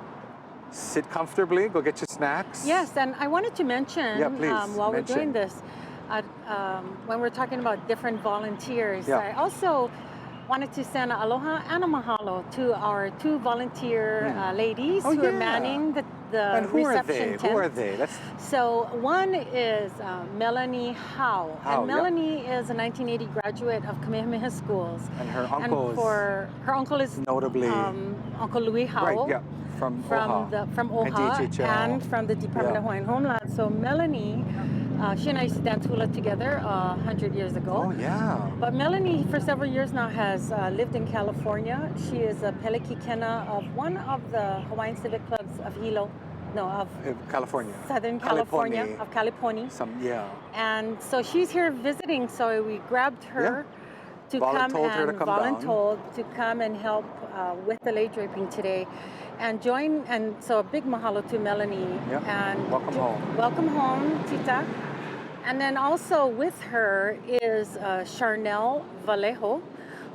sit comfortably, go get your snacks. Yes, and I wanted to mention, while we're doing this, when we're talking about different volunteers, I also wanted to send an aloha and a mahalo to our two volunteer ladies who are manning the And who are reception they? tent. Who are they? So one is Melanie Howe. And Melanie is a 1980 graduate of Kamehameha schools. And her uncle her uncle is notably Uncle Louis Howe. Right, yeah, from OHA. From OHA DHHL. and from the Department of Hawaiian Homeland. So Melanie, she and I used to dance hula together 100 years ago. Oh, yeah. But Melanie, for several years now, has lived in California. She is a pelekikena of one of the Hawaiian Civic Clubs of Hilo. No, of California. Southern California, Kaliponi. of Kaliponi. Yeah. And so she's here visiting, so we grabbed her to come and help with the lei draping today. And so a big mahalo to Melanie. Yep. And welcome home. Welcome home, Tita. And then also with her is Charnel Vallejo,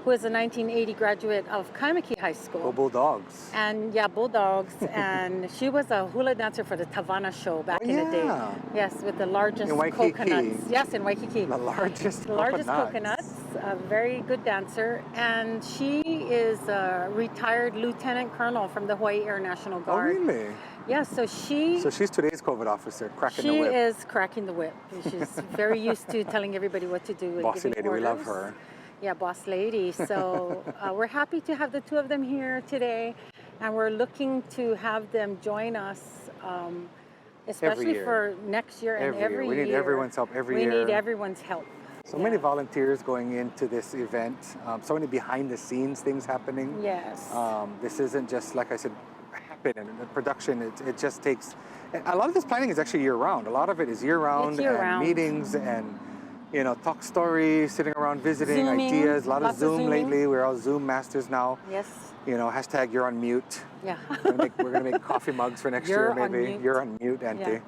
who is a 1980 graduate of Kamehameha High School. Go Bulldogs. And Bulldogs. And she was a hula dancer for the Tavana show back in the day. Yes, with the largest coconuts. Yes, in Waikiki. The largest coconuts. A very good dancer. And she is a retired lieutenant colonel from the Hawaii Air National Guard. Oh, really? Yes, so she's today's COVID officer, cracking the whip. She is cracking the whip. She's very used to telling everybody what to do. And Bossy lady, orders. we love her. Yeah, boss lady. So we're happy to have the two of them here today, and we're looking to have them join us, especially for next year and every year. We need everyone's help every year. We need everyone's help. So many volunteers going into this event, so many behind the scenes things happening. Yes. This isn't just, like I said, happen and the production, it just takes, and a lot of this planning is actually year round. A lot of it is year round, and meetings and talk stories, sitting around visiting, Zooming, ideas, a lot of Zoom lately. We're all Zoom masters now. Yes. Hashtag you're on mute. Yeah. We're gonna make coffee mugs for next year maybe. You're on mute, Auntie.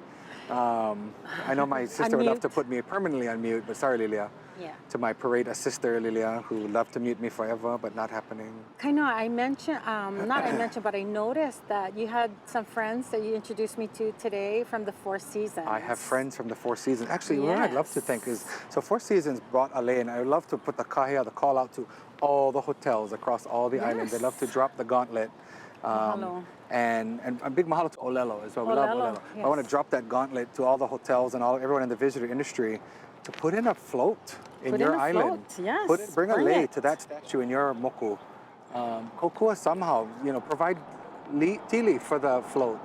Yeah. I know my sister would love to put me permanently on mute, but sorry, Lilia. Yeah. To my parade sister, Lilia, who would love to mute me forever, but not happening. I mentioned, but I noticed that you had some friends that you introduced me to today from the Four Seasons. I have friends from the Four Seasons. Actually, what I'd love to thank is, so Four Seasons brought a lei, and I would love to put the call out to all the hotels across all the islands. I'd love to drop the gauntlet. And a big mahalo to Olelo as well. We love Olelo. Yes. I want to drop that gauntlet to all the hotels and everyone in the visitor industry to put in a float in your island. Yes. Bring a lei to that statue in your moku. Kokua somehow, provide tea leaf for the float.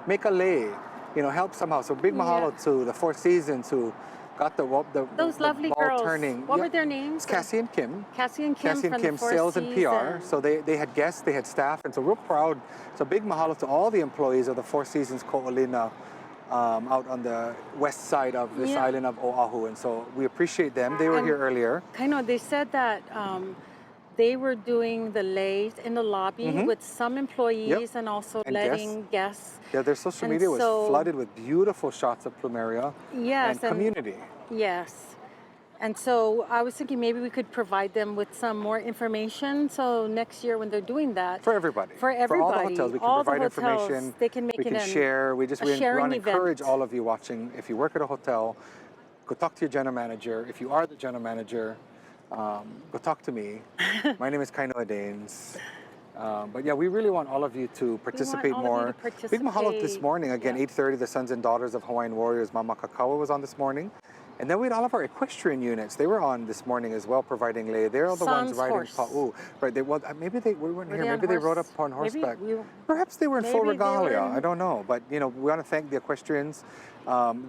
Make a lei, help somehow. So big mahalo to the Four Seasons who got those lovely ball girls. Turning. What were their names? Cassie and Kim. Cassie and Kim, sales and PR. So they had guests, they had staff, and so we're proud. So big mahalo to all the employees of the Four Seasons Ko'olina out on the west side of this island of Oahu, and so we appreciate them. They were here earlier. I know they said that they were doing the leis in the lobby with some employees and also letting guests. Yeah, their social media was flooded with beautiful shots of plumeria and community. Yes. And so I was thinking maybe we could provide them with some more information. So next year when they're doing that. For everybody. For everybody. For all the hotels, we can provide information. They can make we can share. We want to encourage all of you watching. If you work at a hotel, go talk to your general manager. If you are the general manager, go talk to me. My name is Kainoa Danes. But yeah, we really want all of you to participate more. Big mahalo this morning. Again, 8:30, the Sons and Daughters of Hawaiian Warriors, Mama Kakawa was on this morning. And then we had all of our equestrian units. They were on this morning as well, providing lei. They're all the ones riding pa'u. Right? Maybe they weren't here. Maybe they rode up on horseback. Perhaps they were in full regalia. I don't know. But we want to thank the equestrians.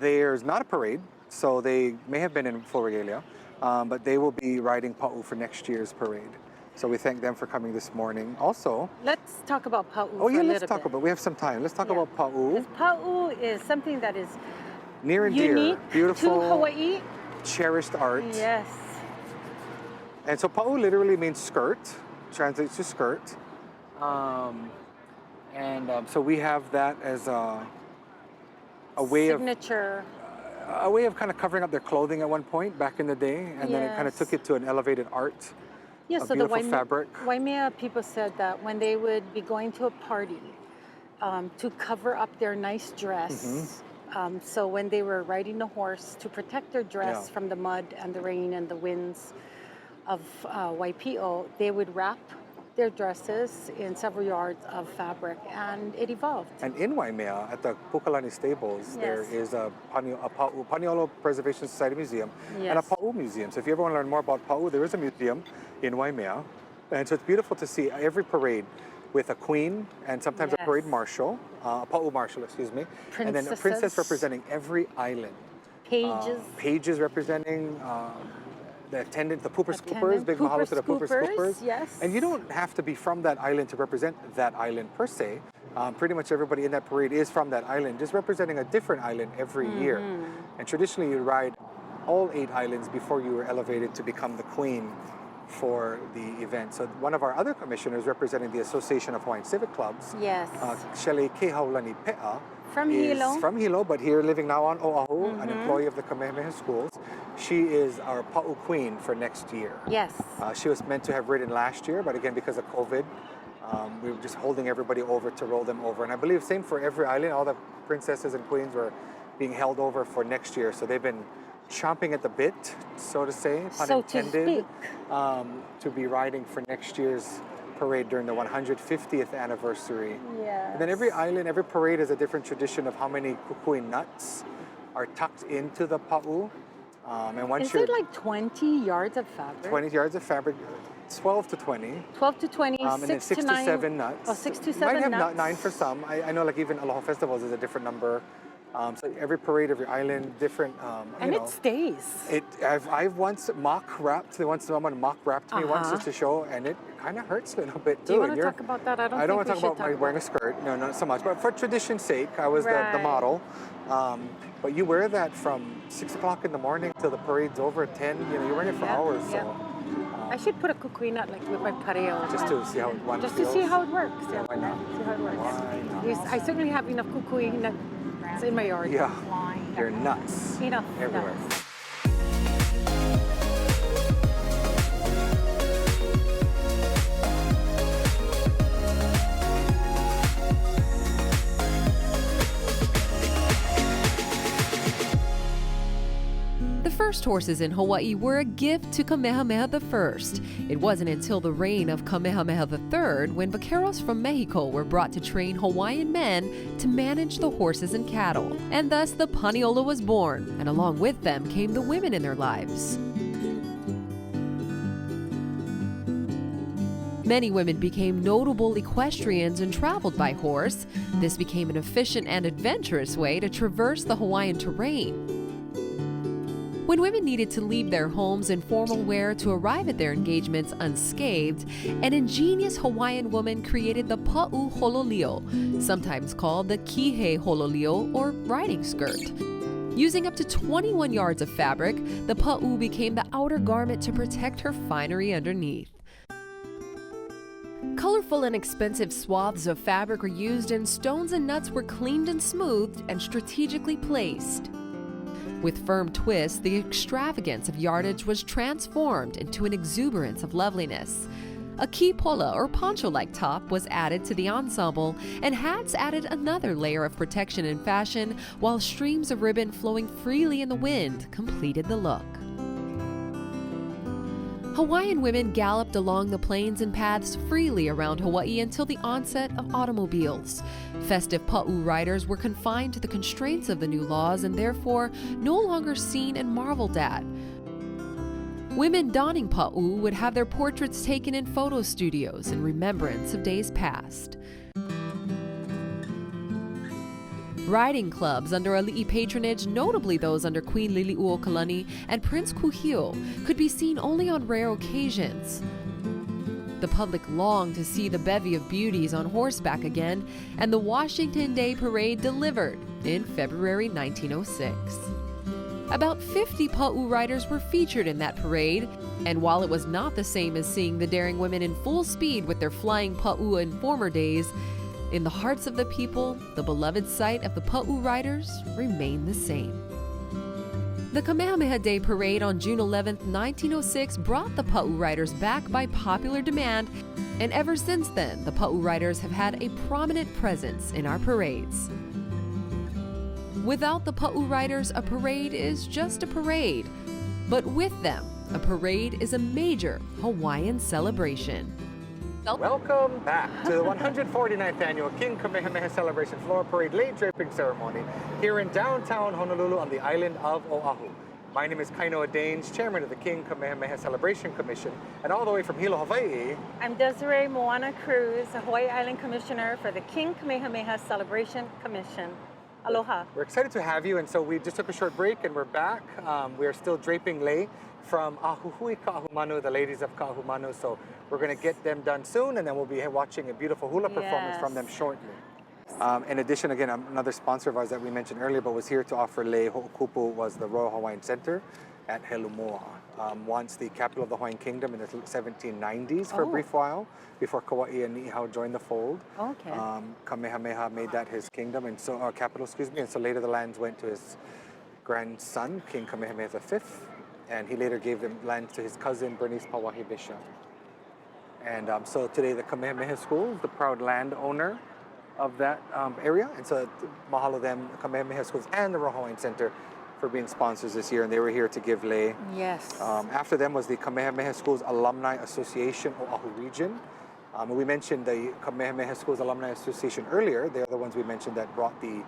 There's not a parade, so they may have been in full regalia, but they will be riding pa'u for next year's parade. So we thank them for coming this morning. Also, let's talk about pa'u. Let's talk about. We have some time. Let's talk about pa'u. Because pa'u is something that is near and dear, beautiful, to Hawaii, cherished art. Yes. And so pa'u literally means skirt, translates to skirt. So we have that as a way signature. A way of kind of covering up their clothing at one point back in the day, and then it kind of took it to an elevated art. Yes, so beautiful fabric. Waimea people said that when they would be going to a party, to cover up their nice dress. So when they were riding the horse to protect their dress from the mud and the rain and the winds, of Waipio, they would wrap their dresses in several yards of fabric, and it evolved. And in Waimea, at the Pukalani Stables, there is a Paniolo Preservation Society Museum and a Pa'u Museum. So if you ever want to learn more about Pa'u, there is a museum in Waimea. And so it's beautiful to see every parade with a queen and sometimes a parade marshal, a Pa'u marshal, excuse me, and then a princess representing every island. Pages representing the attendant, the Poopers Scoopers, big mahalo to the Poopers Scoopers. Yes. And you don't have to be from that island to represent that island per se. Pretty much everybody in that parade is from that island, just representing a different island every year. And traditionally you ride all 8 islands before you were elevated to become the queen for the event. So one of our other commissioners representing the Association of Hawaiian Civic Clubs, Shelley Kehaulani Pe'a, from Hilo. From Hilo, but here living now on Oahu, an employee of the Kamehameha schools. She is our Pa'u queen for next year. Yes. She was meant to have ridden last year, but again, because of COVID, we were just holding everybody over to roll them over. And I believe same for every island, all the princesses and queens were being held over for next year. So they've been chomping at the bit, so to say, pun intended, to be riding for next year's parade during the 150th anniversary. Yes. And then every island, every parade has a different tradition of how many kukui nuts are tucked into the pa'u. And once Is it like 20 yards of fabric? 20 yards of fabric, 12 to 20. 12 to 20, and then 6 to 7 nuts. Oh, 6 to 7 Might have nuts. 9 for some. I know like even Aloha Festivals is a different number. So every parade, every island, different. And it stays. I've once mock wrapped. Someone mock wrapped me once just to show, and it kind of hurts a little bit too. Do you want to talk about that? I don't want to talk about wearing a skirt. No, not so much. But for tradition's sake, I was the model. But you wear that from 6 o'clock in the morning till the parade's over at 10. You know, you're wearing it for hours. So. I should put a kukui nut like with my pareo. Just to see how it feels. Just to see how it works. Yeah, why not? See how it works. Why not? I certainly have enough kukui nuts in my yard. Yeah, they're nuts. Enough. Everywhere. Nuts. The first horses in Hawaii were a gift to Kamehameha I. It wasn't until the reign of Kamehameha III when vaqueros from Mexico were brought to train Hawaiian men to manage the horses and cattle. And thus the Paniolo was born, and along with them came the women in their lives. Many women became notable equestrians and traveled by horse. This became an efficient and adventurous way to traverse the Hawaiian terrain. When women needed to leave their homes in formal wear to arrive at their engagements unscathed, an ingenious Hawaiian woman created the pa'u hololio, sometimes called the kihe hololio or riding skirt. Using up to 21 yards of fabric, the pa'u became the outer garment to protect her finery underneath. Colorful and expensive swaths of fabric were used, and stones and nuts were cleaned and smoothed and strategically placed. With firm twists, the extravagance of yardage was transformed into an exuberance of loveliness. A kipola or poncho-like top was added to the ensemble, and hats added another layer of protection and fashion, while streams of ribbon flowing freely in the wind completed the look. Hawaiian women galloped along the plains and paths freely around Hawaii until the onset of automobiles. Festive pa'u riders were confined to the constraints of the new laws and therefore no longer seen and marveled at. Women donning pa'u would have their portraits taken in photo studios in remembrance of days past. Riding clubs under ali'i patronage, notably those under Queen Liliuokalani and Prince Kuhio, could be seen only on rare occasions. The public longed to see the bevy of beauties on horseback again, and the Washington Day Parade delivered in February 1906. About 50 pa'u riders were featured in that parade, and while it was not the same as seeing the daring women in full speed with their flying pa'u in former days, in the hearts of the people, the beloved sight of the pa'u riders remained the same. The Kamehameha Day Parade on June 11, 1906 brought the pa'u riders back by popular demand, and ever since then, the pa'u riders have had a prominent presence in our parades. Without the pa'u riders, a parade is just a parade. But with them, A parade is a major Hawaiian celebration. Welcome back to the 149th annual King Kamehameha Celebration Floral Parade Lei Draping Ceremony here in downtown Honolulu on the island of Oahu. My name is Kainoa Danes, chairman of the King Kamehameha Celebration Commission, and all the way from Hilo, Hawaii. I'm Desiree Moana Cruz, Hawaii Island Commissioner for the King Kamehameha Celebration Commission. Aloha. We're excited to have you, and so we just took a short break and we're back. We are still draping lei from Ahuhui Ka'ahumanu, the ladies of Ka'ahumanu, so we're going to get them done soon, and then we'll be watching a beautiful hula performance from them shortly. In addition, again, another sponsor of ours that we mentioned earlier but was here to offer lei ho'okupu was the Royal Hawaiian Center at Helumoa. Once the capital of the Hawaiian Kingdom in the 1790s for a brief while, before Kauai and Niihau joined the fold. Okay. Kamehameha made that his kingdom, and so capital, and so later the lands went to his grandson, King Kamehameha V, and he later gave the lands to his cousin, Bernice Pawahi Bishop. And so today the Kamehameha School is the proud landowner of that area, and so mahalo them, Kamehameha Schools and the Royal Hawaiian Center for being sponsors this year, and they were here to give lei. Yes. After them was the Kamehameha Schools Alumni Association, Oahu Region. We mentioned the Kamehameha Schools Alumni Association earlier. They're the ones we mentioned that brought the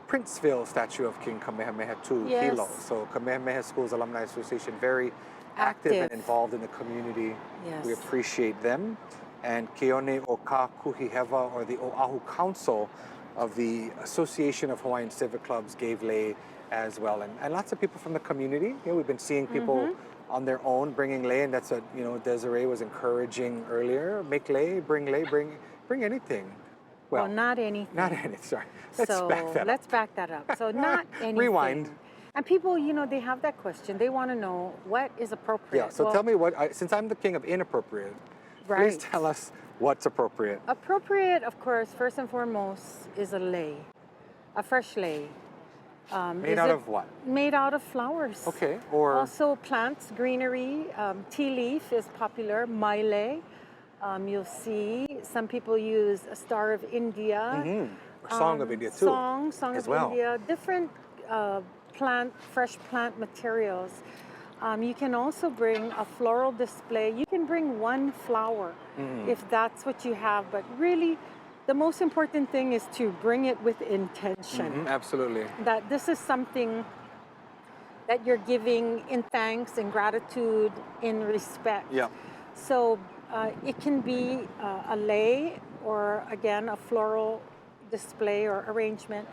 Princeville statue of King Kamehameha to Hilo. So Kamehameha Schools Alumni Association, very active and involved in the community. Yes. We appreciate them. And Keone o Ka Kuhiheva, or the Oahu Council of the Association of Hawaiian Civic Clubs, gave lei as well. And lots of people from the community. We've been seeing people on their own bringing lei, and that's what Desiree was encouraging earlier. Make lei, bring anything. Well, not anything. Not anything, sorry. Let's back that up. So not anything. Rewind. And people, they have that question. They want to know what is appropriate. Yeah, so tell me since I'm the king of inappropriate, please tell us what's appropriate. Appropriate, of course, first and foremost, is a lei, a fresh lei. Made out of what? Made out of flowers. Okay, or... Also plants, greenery, tea leaf is popular, maile. You'll see some people use a Star of India. Or Song of India too. Song as of well. India. Different fresh plant materials. You can also bring a floral display. You can bring one flower if that's what you have, but really the most important thing is to bring it with intention. Absolutely. That this is something that you're giving in thanks, in gratitude, in respect. Yeah. So it can be a lei, or again, a floral display or arrangement,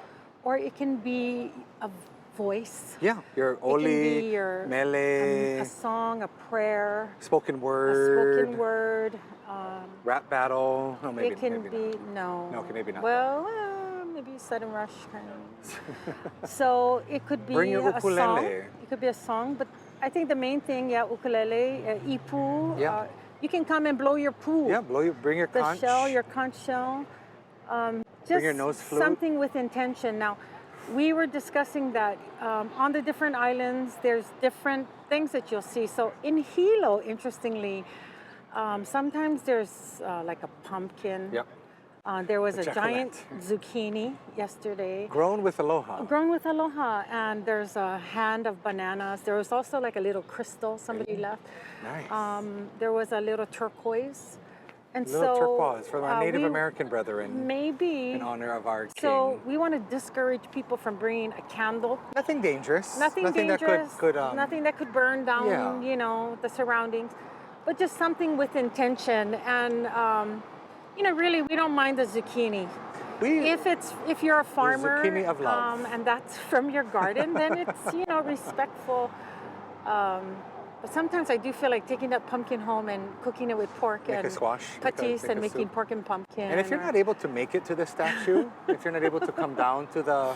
or it can be a voice. Yeah, your oli, mele, a song, a prayer, spoken word, rap battle. No, maybe, it can maybe be not. No, okay, maybe not. Well, maybe sudden rush kind of. So it could be Bring your a ukulele. song. It could be a song, but I think the main thing, ukulele, ipu. Yeah. You can come and blow your poo. Yeah, bring your conch. Your conch shell. Just bring your nose flute. Something with intention. Now, we were discussing that on the different islands, there's different things that you'll see. So in Hilo, interestingly, sometimes there's like a pumpkin. Yep. There was a giant zucchini yesterday. Grown with aloha. Grown with aloha. And there's a hand of bananas. There was also like a little crystal somebody left. Nice. There was a little turquoise. And little turquoise for our Native American brethren. Maybe. In honor of our king. So we want to discourage people from bringing a candle. Nothing dangerous. Nothing dangerous. That could nothing that could burn down, the surroundings. But just something with intention. And, really, we don't mind the zucchini. If you're a farmer, zucchini of love. And that's from your garden, then it's, respectful. But sometimes I do feel like taking that pumpkin home and cooking it with pork make and a squash, patis and making pork and pumpkin. And if you're not able to make it to the statue, if you're not able to come down to the,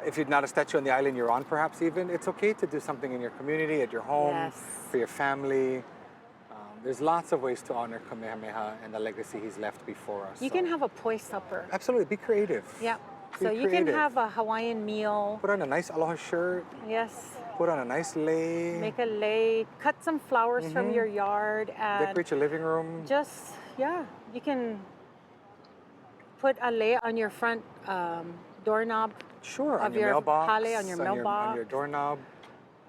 if you're not a statue on the island you're on perhaps even, it's okay to do something in your community, at your home, for your family. There's lots of ways to honor Kamehameha and the legacy he's left before us. You can have a poi supper. Absolutely, be creative. Yeah. So you can have a Hawaiian meal. Put on a nice aloha shirt. Yes. Put on a nice lei. Make a lei. Cut some flowers from your yard. And decorate your living room. You can put a lei on your front doorknob. Sure, of on your mailbox. Hale, on your mailbox. On your doorknob.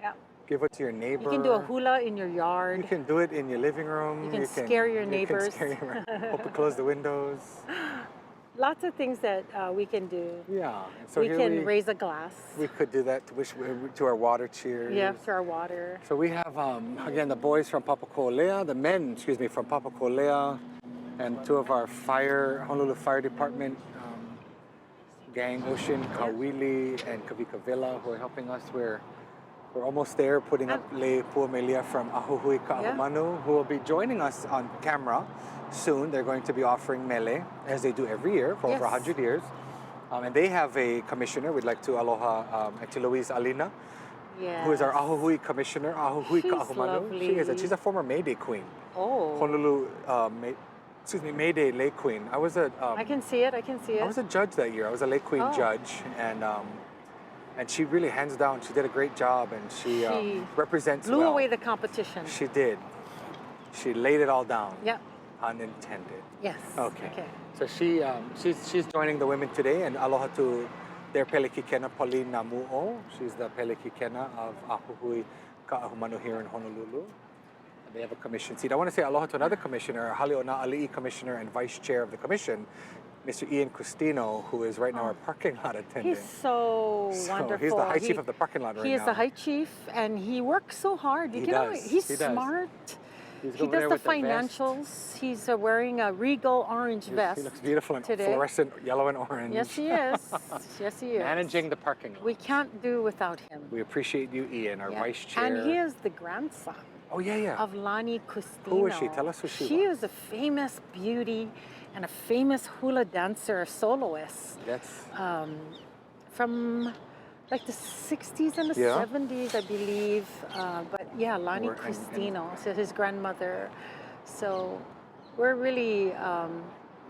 Yeah. Give it to your neighbor. You can do a hula in your yard. You can do it in your living room. You can scare your neighbors. Hope to close the windows. Lots of things that we can do. Yeah. And so We here can raise a glass. We could do that to our water cheers. Yeah, for our water. So we have, again, the boys from Papakolea, the men, from Papakolea, and two of our Honolulu Fire Department gang, Ocean, Kawili, and Kavika Villa, who are helping us. We're almost there, putting up Le Puamelia from Ahuhui Ka'ahumanu, who will be joining us on camera soon. They're going to be offering mele, as they do every year for over 100 years. And they have a commissioner. We'd like to aloha Auntie Louise Alina, who is our Ahuhui commissioner, Ahuhui Ka'ahumanu. She's a former May Day queen. Oh. Honolulu, May Day lay queen. I can see it. I was a judge that year. I was a lay queen judge, and she really, hands down, she did a great job, and she represents blew away the competition. She did. She laid it all down. Yeah. Unintended. Yes. Okay. So she's joining the women today, and aloha to their pelekikena Pauline Namu'o. She's the pelekikena of Ahuhui Ka'ahumanu here in Honolulu. They have a commission seat. I want to say aloha to another commissioner, Haleona Ali'i commissioner and vice chair of the commission, Mr. Ian Cristino, who is right now our parking lot attendant. He's so wonderful. He's the high chief of the parking lot right now. He is the high chief, and he works so hard. He's smart. He does the financials. He's wearing a regal orange vest. He looks beautiful in today. Fluorescent yellow and orange. Yes, he is. Yes, he is. Managing the parking lot. We can't do without him. We appreciate you, Ian, our vice chair. And he is the grandson. Oh, yeah. Of Lani Custino. Who is she? Tell us who she was. She is a famous beauty and a famous hula dancer soloist. That's from like the 60s and the 70s, I believe. But yeah, Lani Custino, so his grandmother. So we're really,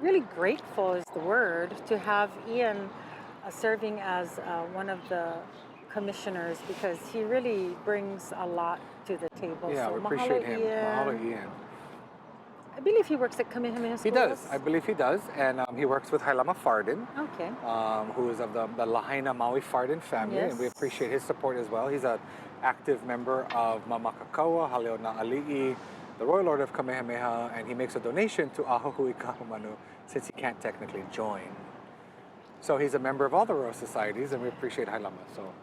really grateful is the word to have Ian serving as one of the commissioners, because he really brings a lot to the table. Yeah, so we appreciate him. Mahalo, Ian. I believe he works at Kamehameha schools. He does. I believe he does. And he works with Hailama Fardin, Okay. who is of the Lahaina Maui Fardin family. Yes. And we appreciate his support as well. He's an active member of Mamakakaua, Haleona Ali'i, the Royal Order of Kamehameha, and he makes a donation to Ahuhui Ka'ahumanu since he can't technically join. So he's a member of all the Royal Societies, and we appreciate Hailama. So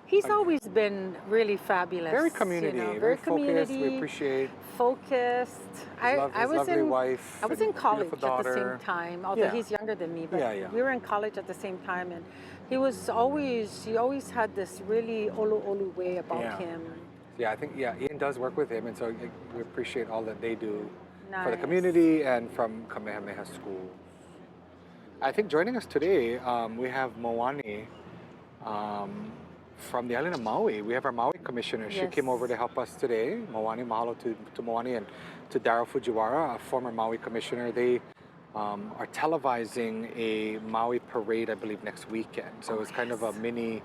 He's always been really fabulous. very community, very focused. community, We appreciate focused. his lovely wife. I was in and college at beautiful the daughter. same time, although he's younger than me, but Yeah. we were in college at the same time, and he always had this really olu way about him. Yeah, I think Ian does work with him, and so we appreciate all that they do for the Nice. community and from Kamehameha School. I think joining us today, we have Moani from the island of Maui. We have our Maui commissioner. She came over to help us today. Moani, mahalo to Moani and to Daryl Fujiwara, a former Maui commissioner. They are televising a Maui parade, I believe, next weekend. So it's kind of a mini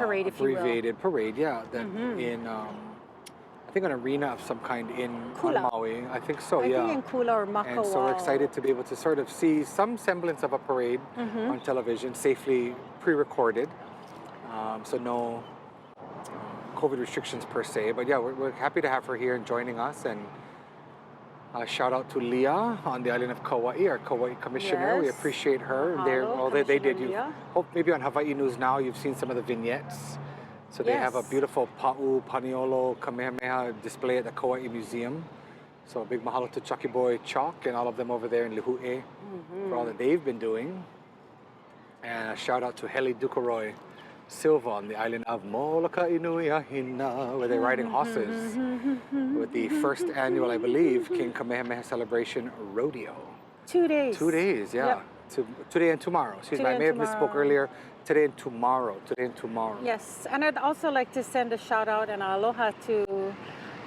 parade, if you will. Abbreviated parade, that in I think an arena of some kind on Maui. I think so, I think in Kula or Makawao. And so we're excited to be able to sort of see some semblance of a parade on television, safely pre-recorded. So no COVID restrictions per se, but yeah, we're happy to have her here and joining us. And shout out to Leah on the island of Kauai, our Kauai commissioner. We appreciate her. They did. Hope maybe on Hawaii News Now you've seen some of the vignettes. So they have a beautiful Pa'u, Paniolo, Kamehameha display at the Kauai Museum. So a big mahalo to Chucky Boy Chalk and all of them over there in Lihue for all that they've been doing. And a shout out to Heli Dukaroy Silva on the island of Molokai Inui Ahina, where they're riding horses with the first annual, I believe, King Kamehameha Celebration Rodeo. 2 days. 2 days, yeah. Yep. Today and tomorrow. Excuse me, I may have misspoke earlier. Today and tomorrow. Yes, and I'd also like to send a shout out and aloha to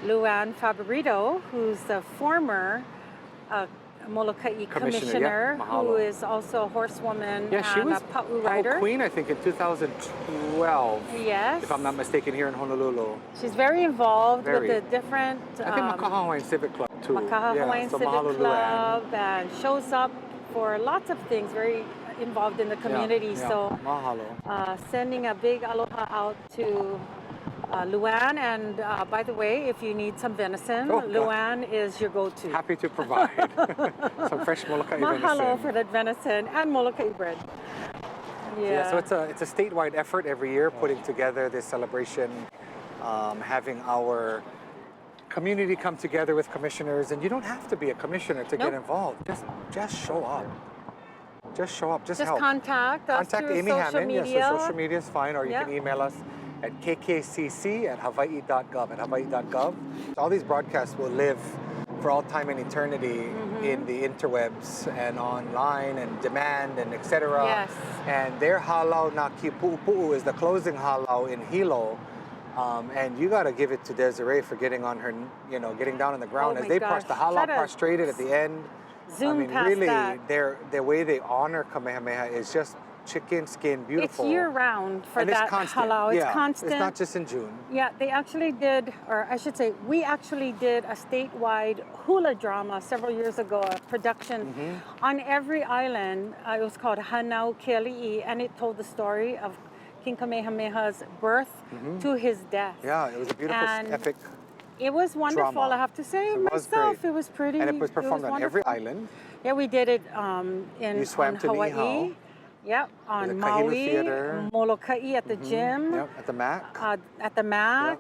Luann Favorito, who's the former Molokai commissioner, who is also a horsewoman and she was a Pa'u rider. Queen, I think, in 2012. Yes. If I'm not mistaken, here in Honolulu. She's very involved with the different... I think Makaha Hawaiian Civic Club, too. Makaha Hawaiian Civic Club, Luann. and shows up for lots of things, very involved in the community. So mahalo. sending a big aloha out to Luann, and by the way, if you need some venison, Oh, God. Luann is your go-to. Happy to provide some fresh Molokai Mahalo venison. for that venison and Molokai bread. Yeah, so it's a statewide effort every year, putting together this celebration, having our community come together with commissioners, and you don't have to be a commissioner to get Nope. involved. Just show up. Just show up. Just help. Contact us Contact through Amy social Hammond. media. Yes, so social media is fine, or you Yeah. can email us at kkcc@hawaii.gov. Hawaii.gov. All these broadcasts will live for all time and eternity in the interwebs and online and demand and etc. Yes. And their halau na kipu'upu'u is the closing halau in Hilo. And you got to give it to Desiree for getting on her, getting down on the ground Oh as my they gosh. the halau Try to prostrated at the end. zoom past really, that. the way they honor Kamehameha is just chicken skin beautiful. It's year-round for and that it's constant. halau. It's Yeah, constant. It's not just in June. Yeah, they actually did, or I should say, we actually did a statewide hula drama several years ago, a production on every island. It was called Hanau Keali'i, and it told the story of King Kamehameha's birth to his death. Yeah, it was a beautiful, And epic. It was wonderful, drama. I have to say. It was Myself, great. it was pretty. And it was performed on every wonderful. island. Yeah, we did it in You swam on to Hawaii. Niihau. Yep, on the Kahilu Maui, Theater. Molokai at the gym. Yep, at the MAC. At the MAC,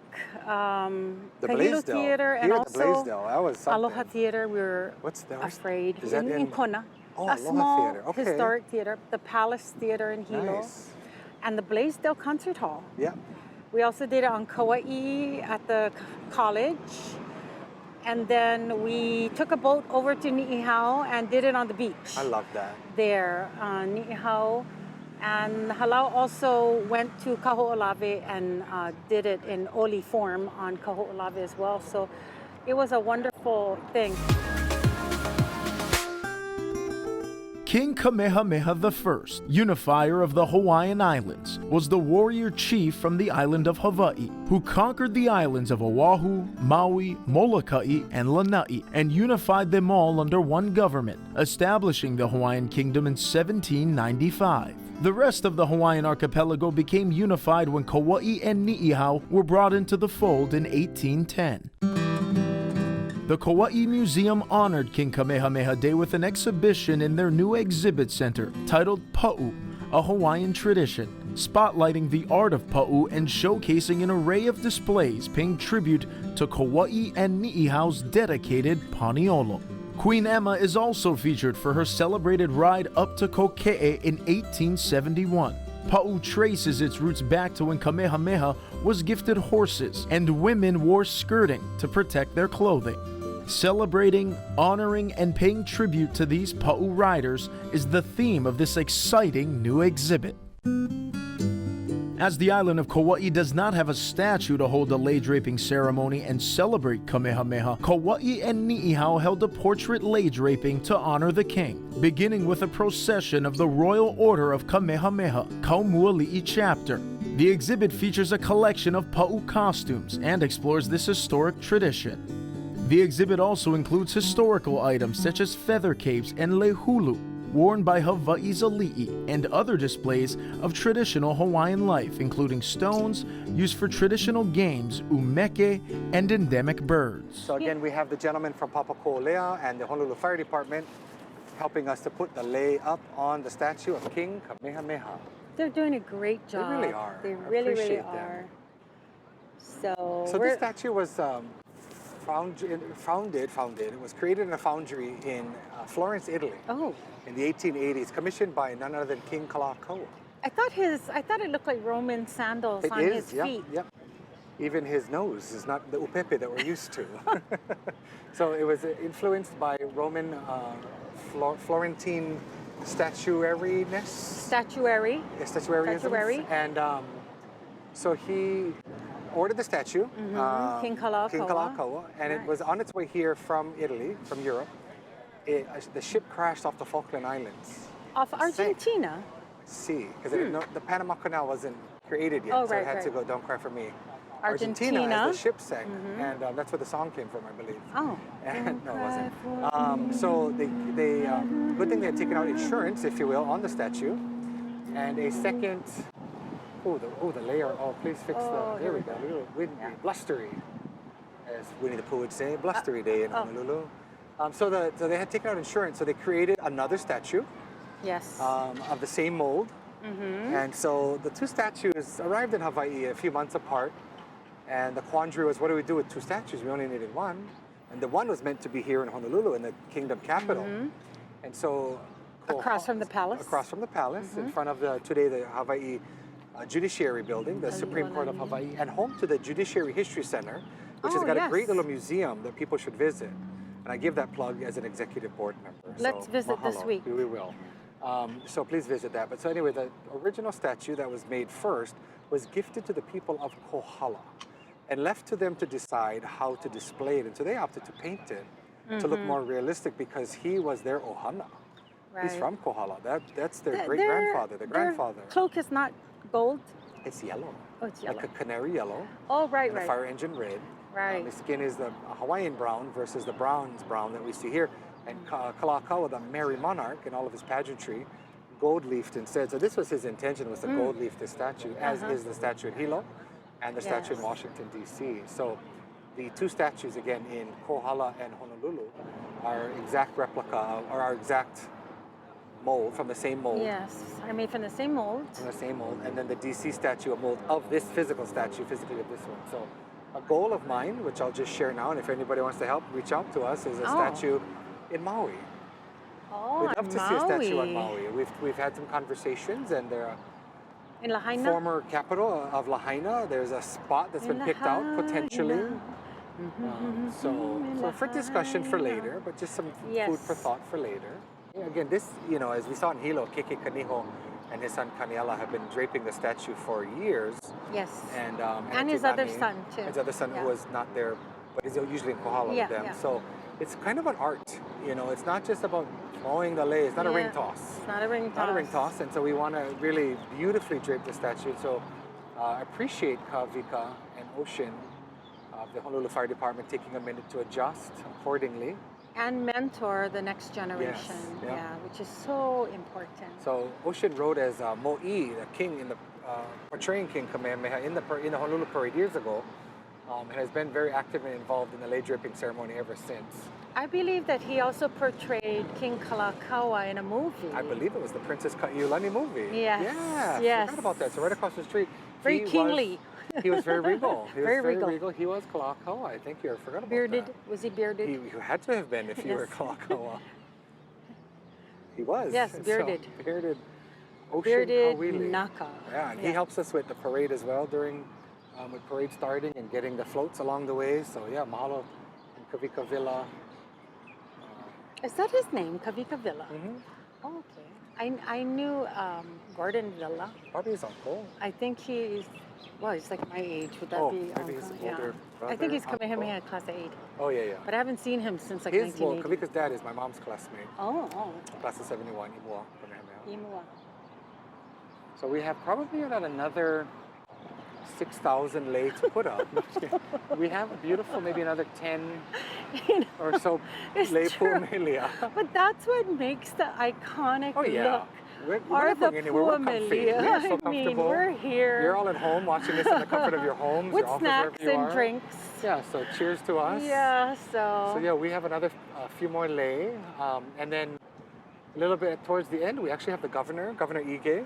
The Kahilu Blaisdell. Theater, and Here at also the Blaisdell. That was something. Aloha Theater. We were What's that? afraid Is that in Kona. Oh, a Aloha small Theater. Okay. historic theater, the Palace Theater in Hilo, Nice. and the Blaisdell Concert Hall. Yeah. We also did it on Kauai at the college. And then we took a boat over to Niihau and did it on the beach. I love that. There on Niihau. And Halau also went to Kaho'olawe and did it in Oli form on Kaho'olawe as well. So it was a wonderful thing. King Kamehameha I, unifier of the Hawaiian Islands, was the warrior chief from the island of Hawaii, who conquered the islands of Oahu, Maui, Molokai, and Lanai, and unified them all under one government, establishing the Hawaiian Kingdom in 1795. The rest of the Hawaiian archipelago became unified when Kauai and Niihau were brought into the fold in 1810. The Kauai Museum honored King Kamehameha Day with an exhibition in their new exhibit center titled Pa'u, a Hawaiian tradition, spotlighting the art of Pa'u and showcasing an array of displays paying tribute to Kauai and Niihau's dedicated Paniolo. Queen Emma is also featured for her celebrated ride up to Kokee in 1871. Pa'u traces its roots back to when Kamehameha was gifted horses and women wore skirting to protect their clothing. Celebrating, honoring, and paying tribute to these Pa'u riders is the theme of this exciting new exhibit. As the island of Kauai does not have a statue to hold a lei draping ceremony and celebrate Kamehameha, Kauai and Niihau held a portrait lei draping to honor the king, beginning with a procession of the Royal Order of Kamehameha, Kaumuali'i chapter. The exhibit features a collection of Pa'u costumes and explores this historic tradition. The exhibit also includes historical items such as feather capes and lehulu, worn by Hawaii's ali'i, and other displays of traditional Hawaiian life, including stones used for traditional games, umeke, and endemic birds. So again, we have the gentleman from Papako'olea and the Honolulu Fire Department helping us to put the lei up on the statue of King Kamehameha. They're doing a great job. They really are. They I really, really appreciate are. them. So So we're, this statue was founded. It was created in a foundry in Florence, Italy, oh, in the 1880s, commissioned by none other than King Kalakaua. I thought it looked like Roman sandals on his feet. Yep. Even his nose is not the upepe that we're used to. So it was influenced by Roman Florentine statuariness. Statuary. Yeah, statuaryisms. Statuary. And so he ordered the statue, King Kalakaua. and it was on its way here from Italy, from Europe. The ship crashed off the Falkland Islands. Of Argentina. See, because the Panama Canal wasn't created yet, Oh, so right, it had to right. go, Don't Cry For Me. Argentina. As the ship sank, and that's where the song came from, I believe. Oh. And, no, it wasn't. So they good thing they had taken out insurance, if you will, on the statue, and a second the layer. Oh, please fix Oh, there we here go. we A little windy, Yeah. blustery, as Winnie the Pooh would say, blustery day in Honolulu. So they had taken out insurance, so they created another statue Yes. of the same mold. And so the two statues arrived in Hawaii a few months apart. And the quandary was, what do we do with two statues? We only needed one. And the one was meant to be here in Honolulu, in the kingdom capital. And so... Across from the palace? Across from the palace, in front of the Hawaii Judiciary Building, the Supreme Court of Hawaii, and home to the Judiciary History Center, which has got a great little museum that people should visit. And I give that plug as an executive board member. Let's visit this mahalo. week. We will. So please visit that. But so anyway, the original statue that was made first was gifted to the people of Kohala and left to them to decide how to display it. And so they opted to paint it to look more realistic because he was their ohana. Right. He's from Kohala. That's their great-grandfather, the grandfather. Their cloak is not gold. It's yellow. Oh, it's yellow. Like a canary yellow. Oh, right, and right. the fire engine red. Right. The skin is the Hawaiian brown versus the bronze brown that we see here. And Kalakaua, the merry monarch, in all of his pageantry, gold-leafed instead. So this was his intention, was to gold-leaf the statue, as is the statue in Hilo and the statue in Washington, D.C. So the two statues, again, in Kohala and Honolulu, are exact replica, or are exact mold, from the same mold. Yes, are made from the same mold. From the same mold. And then the D.C. statue, a mold of this physical statue, physically of this one. So a goal of mine, which I'll just share now, and if anybody wants to help, reach out to us, is a statue in Maui. Oh, We'd love to see a statue on Maui. We've had some conversations, and they're in Lahaina? Former capital of Lahaina. There's a spot that's been picked out potentially. So for discussion for later, but just some food for thought for later. Yeah, again, this, as we saw in Hilo, Keke Kaniho and his son Kaniela have been draping the statue for years. Yes. And his other son too. His other son who was not there, but is usually in Kohala with them. So it's kind of an art. It's not just about throwing the lei. It's not a ring toss. It's not a ring toss. Not a ring toss, and so we want to really beautifully drape the statue. So I appreciate Kavika and Ocean of the Honolulu Fire Department taking a minute to adjust accordingly. And mentor the next generation, which is so important. So Ocean rode as Mo'i, the king in the portraying King Kamehameha in the Honolulu Parade years ago, and has been very active and involved in the lei draping ceremony ever since. I believe that he also portrayed King Kalakaua in a movie. I believe it was the Princess Kaiulani movie. Yes. Yeah, I forgot about that. So right across the street. Very kingly. He was very regal. He was very regal. regal. He was Kalakaua. I think you forgot about bearded. that. Was he bearded? He had to have been if you were Kalakaua. He was. Yes, bearded. So, bearded. Ocean Bearded Kawili. Naka. Yeah, and he helps us with the parade as well during with parade starting and getting the floats along the way. So yeah, mahalo and Kavika Villa. Is that his name, Kavika Villa? Oh, okay. I knew Gordon Villa. Probably his uncle. I think he's like my age. Would that be maybe uncle? his older brother, I think he's uncle. Kamehameha class 8. Oh, yeah. But I haven't seen him since like Well, 1980. Kavika's dad is my mom's classmate. Oh. Class of 71, Imua, Kamehameha. Imua. So we have probably about another 6,000 lei to put up. We have a beautiful, maybe another 10 or so lei pu'umelia. But that's what makes the iconic look. We're Are not the going anywhere. We're comfy. We are so I mean, comfortable. we're here. You're all at home watching this in the comfort of your homes, with your office, snacks wherever you and are. drinks. Yeah, so cheers to us. Yeah, So yeah, we have another few more lei. And then a little bit towards the end, we actually have the Governor Ige.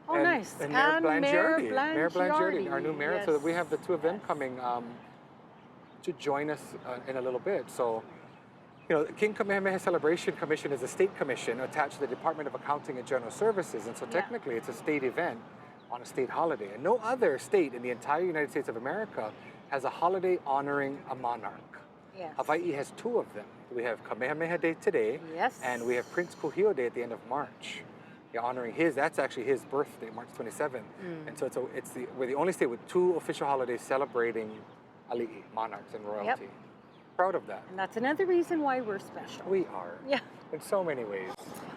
Oh, nice. And Mayor Blangiardi. Mayor Blangiardi, our new mayor. Yes. So that we have the two of them coming to join us in a little bit. So, King Kamehameha Celebration Commission is a state commission attached to the Department of Accounting and General Services. And so technically it's a state event on a state holiday. And no other state in the entire United States of America has a holiday honoring a monarch. Yes. Hawaii has two of them. We have Kamehameha Day today. Yes. And we have Prince Kuhio Day at the end of March. Honoring that's actually his birthday, March 27th. And so we're the only state with two official holidays celebrating ali'i, monarchs and royalty. Yep. Proud of that. And that's another reason why we're special. We are. Yeah. In so many ways.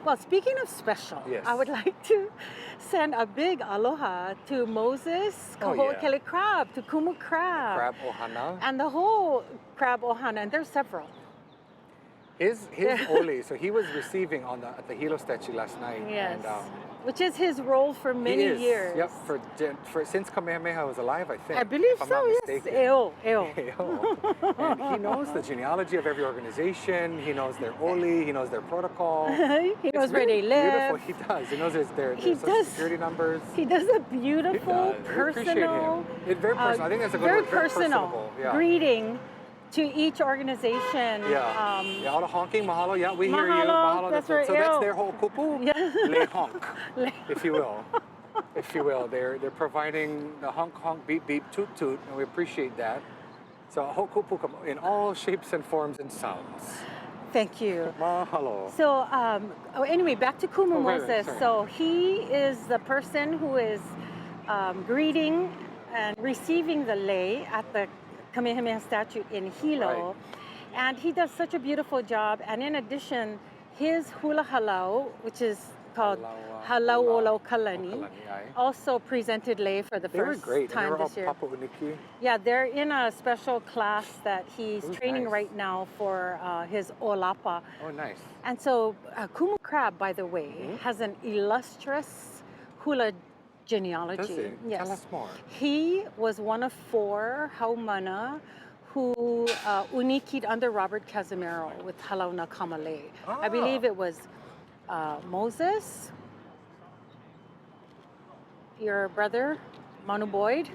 Well, speaking of special, I would like to send a big aloha to Moses, Kaho'okele Crab, to Kumu Crab. Crab Ohana. And the whole Crab Ohana, and there's several. His ole, so he was receiving at the Hilo statue last night. Yes. And, which is his role for many he is, years. Yep, for since Kamehameha was alive, I think. I believe if I'm so, not yes. mistaken. Eo. And he knows the genealogy of every organization. He knows their ole. He knows their protocol. He knows It's where really they live. Beautiful. He does. He knows their He social does. security numbers. He does a He beautiful, does. We appreciate personal, him. It's very personal. I think that's a good very word. Very personal personable. Yeah. greeting to each organization. Yeah. All the honking, mahalo. Yeah, we hear you. Mahalo, that's right. So that's Ew. their whole kupu. Yeah. Le honk, if you will. If you will, they're providing the honk honk beep beep toot toot, and we appreciate that. So hokupu in all shapes and forms and sounds. Thank you. Mahalo. So anyway, back to Kumu Oh, wait, Moses. sorry. So he is the person who is greeting and receiving the lei at the Kamehameha statue in Hilo. Right. And he does such a beautiful job. And in addition, his hula halau, which is called Halauolo Kalani, also presented lei for the They were first great. And they time were all this year. Papa Uniki. Yeah, they're in a special class that he's Ooh, training nice. right now for his Olapa. Oh, nice. And so Kumu Crab, by the way, has an illustrious hula genealogy. Does he? Yes. Tell us more. He was one of 4 haumana who unikied under Robert Casimiro with Halauna Kamale. I believe it was Moses, your brother, Manu Boyd.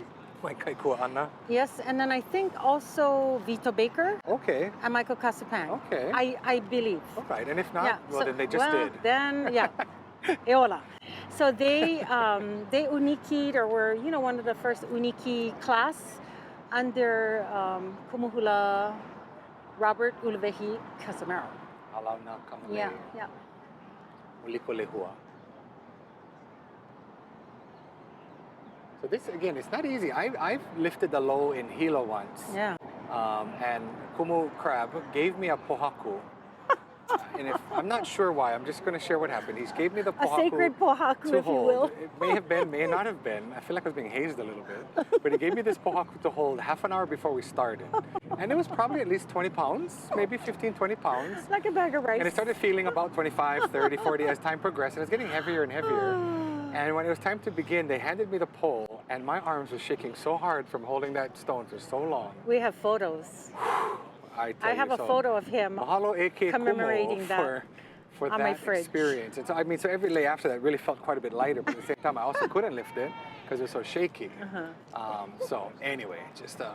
My kaikua Anna. Yes, and then I think also Vito Baker Okay. and Michael Casapan. Okay. I believe. All right. And if not, Yeah, well, so- then they just did. Then, yeah. Eola. So they unikied or were, one of the first uniki class under Kumuhula Robert Ulvehi Casimiro. Alauna kamale. Yeah. Muliko lehua. So this again, it's not easy. I've lifted the low in Hilo once. Yeah. And Kumu Crab gave me a pohaku. And I'm not sure why, I'm just going to share what happened. He gave me the A pohaku sacred pohaku, to if you hold. will. It may have been, may not have been. I feel like I was being hazed a little bit. But he gave me this pohaku to hold half an hour before we started. And it was probably at least 20 pounds, maybe 15, 20 pounds. Like a bag of rice. And I started feeling about 25, 30, 40 as time progressed. And it was getting heavier and heavier. And when it was time to begin, they handed me the pole. And my arms were shaking so hard from holding that stone for so long. We have photos. I have a photo of him Mahalo eke commemorating kumo that for on my that fridge. experience. And so so every lay after that really felt quite a bit lighter, but at the same time I also couldn't lift it because it was so shaky. So anyway, just a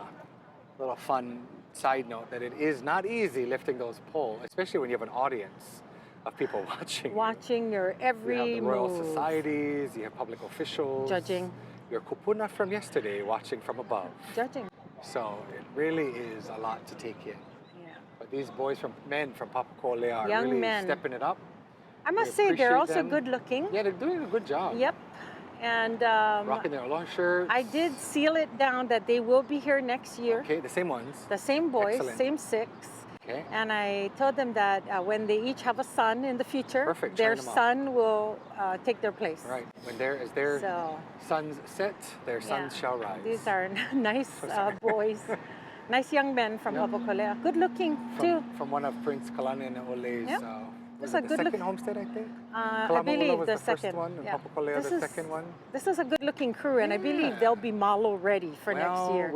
little fun side note that it is not easy lifting those poles, especially when you have an audience of people watching. Watching your every You have the Royal move. Societies, you have public officials. Judging. Your kupuna from yesterday watching from above. Judging. So it really is a lot to take in. Yeah. But these men from Papakolea are Young really men. stepping it up. I must We say they're appreciate also them. good looking. Yeah, they're doing a good job. Yep. And Rocking their long shirts. I did seal it down that they will be here next year. Okay, the same ones. The same boys, Excellent. same 6. Okay. And I told them that when they each have a son in the future, Perfect, their train them up. son will take their place. Right. When as their So, suns set, their suns yeah. shall rise. These are nice boys, nice young men from Papakolea. Good looking too. From one of Prince Kalane and Ole's, Yep. was That's it a the good second look- homestead, I think? I Kalamo'ula believe was the the second. first one, and Yeah. Papakolea This the is- second one. This is a good looking crew, and I believe Yeah. they'll be malo ready for next year.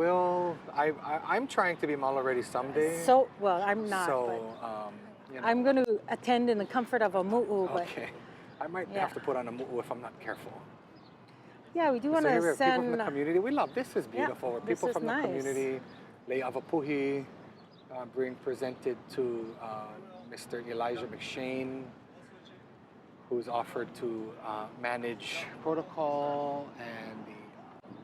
I'm trying to be malo ready someday. So, well, I'm not. So, but I'm going to attend in the comfort of a mu'u. But okay. I might Yeah. have to put on a mu'u if I'm not careful. yeah, we do want So here we to have people from send. the community. We love this. Is beautiful. this People is from nice. the community, Lei Avapuhi, being presented to Mr. Elijah McShane, who's offered to manage protocol and the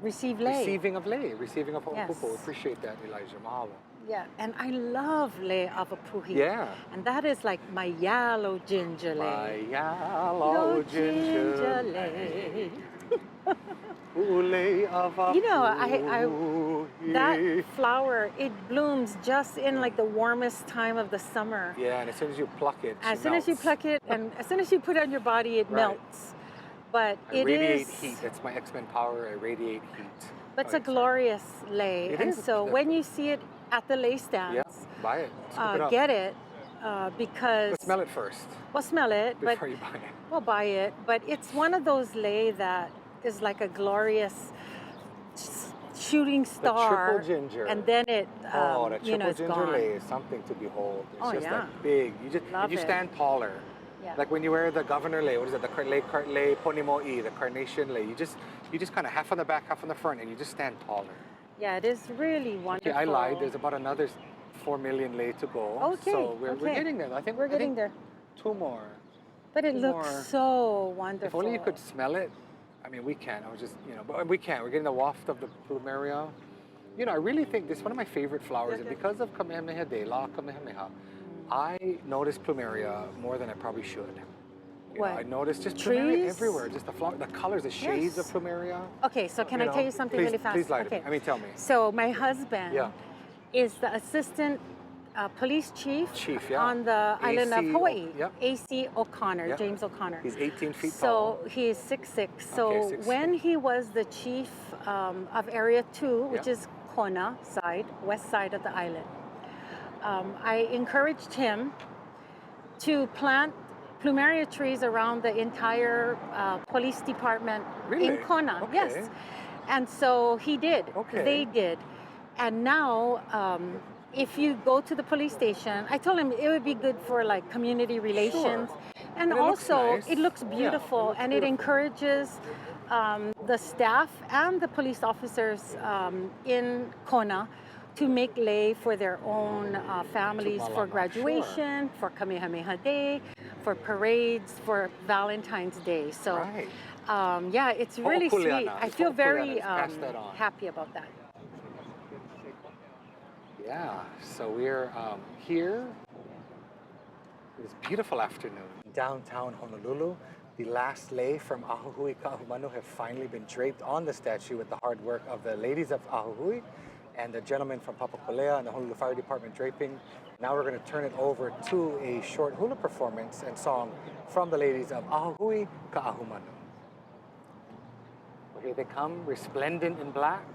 Receive lei. receiving of Yes. ho'okupo. Appreciate that, Elijah. Mahalo. Yeah, and I love lei of a puhi. Yeah. And that is like my yellow ginger My lei. yellow ginger lei. Ule of a You know, that puhi. flower, it blooms just in like the warmest time of the summer. Yeah, and as soon as you pluck it, As she soon as you melts. pluck it, and as soon as you put it on your body, it Right. melts. But I it radiate is, heat. That's my X-Men power. I radiate heat. but it's Oh, a glorious lei. It And is. so when you see it at the lei stands, Yeah, buy it. Scoop it up. get it. because Let's smell it first we'll smell it, but before you buy it. we'll buy it. But it's one of those lei that is like a glorious shooting star. triple ginger. And then it, The you know, triple it's ginger gone. lei is something to behold. It's Oh, just yeah. like big. You just Love you it. stand taller. Yeah. Like when you wear the governor lei, what is it? The lei ponimoi, the carnation lei. You just kind of half on the back, half on the front, and you just stand taller. Yeah, it is really wonderful. Okay, I lied. There's about another 4 million lei to go. Okay, So we're okay. getting there. I think We're getting there. 2 more. But it Two looks more. so wonderful. If only you could smell it. I mean, we can't. I was just, but we can't. We're getting the waft of the plumeria. I really think this is one of my favorite flowers. And because of Kamehameha Day, La Kamehameha, I notice plumeria more than I probably should. What? I noticed just plumeria Trees? everywhere. Just the flower, the colors, the shades of Yes. plumeria. Okay, so can I tell you something please, really fast? Please lie to Okay. me. I mean, tell me. So my husband Yeah. is the assistant police chief, Yeah. on the island of AC Hawaii. Yep. AC O'Connor, Yep. James O'Connor. He's 18 feet tall. So he's 6'6". So Okay, 6'6". when he was the chief of Area 2, which Yeah. is Kona side, west side of the island, I encouraged him to plant plumeria trees around the entire police department Really? in Kona. Okay. Yes. And so he did. Okay. They did. And now, if you go to the police station, I told him it would be good for like community relations. And And it looks also, nice. it looks Yeah, beautiful, it looks and it beautiful. encourages the staff and the police officers in Kona to make lei for their own families, for Malama, graduation, for Kamehameha Day, for parades, for Valentine's Day. So, Right. yeah, it's really sweet. Ho'okuleana. I feel very Pass that on. happy about that. Yeah, so we're here this beautiful afternoon. Downtown Honolulu, the last lei from Ahuhui Ka'ahumanu have finally been draped on the statue with the hard work of the ladies of Ahuhui and the gentleman from Papakolea and the Honolulu Fire Department draping. Now we're going to turn it over to a short hula performance and song from the ladies of Ahuhui Ka'ahumanu. Here they come, resplendent in black.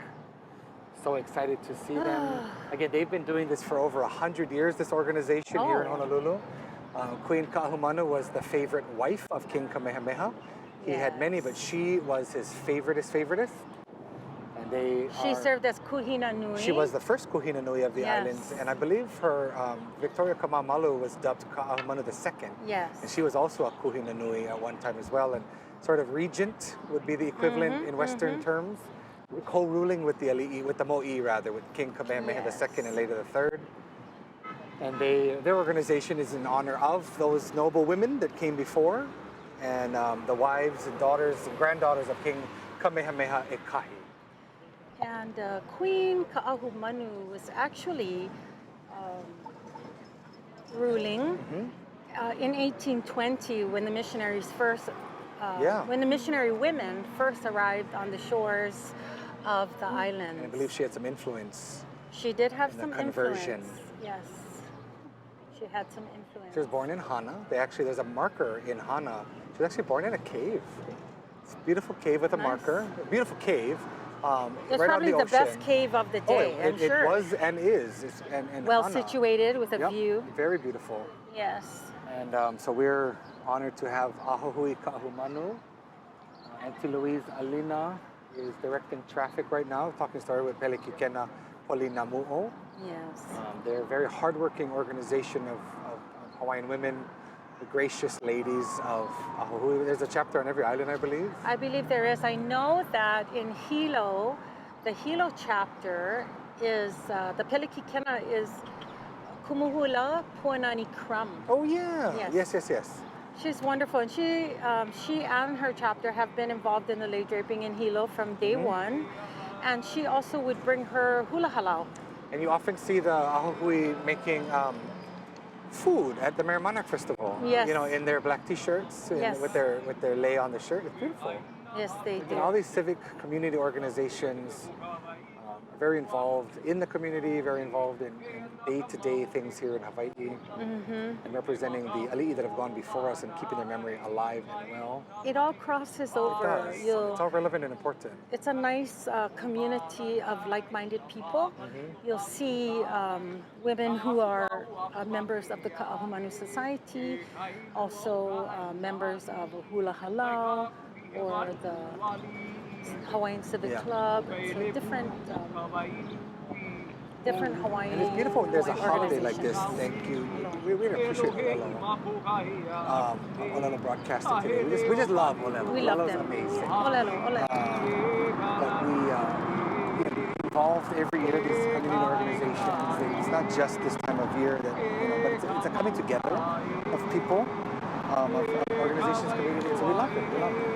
So excited to see them. Again, they've been doing this for over 100 years, this organization here in Oh. Honolulu. Queen Ka'ahumanu was the favorite wife of King Kamehameha. He had many, but she was his favoriteest. And She served as Kuhina Nui. She was the first Kuhina Nui of the Yes. islands. And I believe her, Victoria Kamamalu was dubbed Ka'ahumanu II. Yes. And she was also a Kuhina Nui at one time as well. And sort of regent would be the equivalent in Western terms. Co-ruling with the Ali'i, with the Mo'i rather, with King Kamehameha II and later the III. And their organization is in honor of those noble women that came before, and the wives and daughters and granddaughters of King Kamehameha Ekahi. And Queen Ka'ahumanu was actually ruling in 1820 when the missionaries first, when the missionary women first arrived on the shores of the islands. And I believe she had some influence. She did have in the some conversion. influence. Yes, she had some influence. She was born in Hana. There's a marker in Hana. She was actually born in a cave. It's a beautiful cave with a marker. A beautiful cave. It's right probably on the the best ocean. cave of the day, I'm sure. It was and is. And well Hana. situated with a Yep, view. very beautiful. Yes. And so we're honored to have Ahuhui Ka'ahumanu. Auntie Louise Alina is directing traffic right now, talking story with Pelikikena Polinamu'o. Yes. They're a very hardworking organization of Hawaiian women, the gracious ladies of Ahuhui. There's a chapter on every island, I believe. I believe there is. I know that in Hilo, the Hilo chapter is, the Pelikikena is Kumuhula Puanani Krum. Oh yeah. Yes. Yes. She's wonderful, and she and her chapter have been involved in the lei draping in Hilo from day one, and she also would bring her hula halau. And you often see the Ahuhui making food at the Merry Monarch Festival. Yes. You know, in their black T-shirts and Yes. with their lei on the shirt. It's beautiful. Yes, they do. And all these civic community organizations are very involved in the community, very involved in day-to-day things here in Hawaii, and representing the ali'i that have gone before us and keeping their memory alive and well. It all crosses It over. does. It's all relevant and important. It's a nice community of like-minded people. You'll see women who are members of the Ka'ahumanu Society, also members of Hula Halal or the Hawaiian Civic Club. So different Hawaiian. And it's beautiful when there's a holiday like this. Thank you. We really appreciate Olelo. Olelo broadcasting today. We just love Olelo. We love Olelo's them. amazing. Olelo. But we involved every year these community organizations. It's not just this time of year that but it's a coming together of people, of organizations, communities. So we love it. We love it.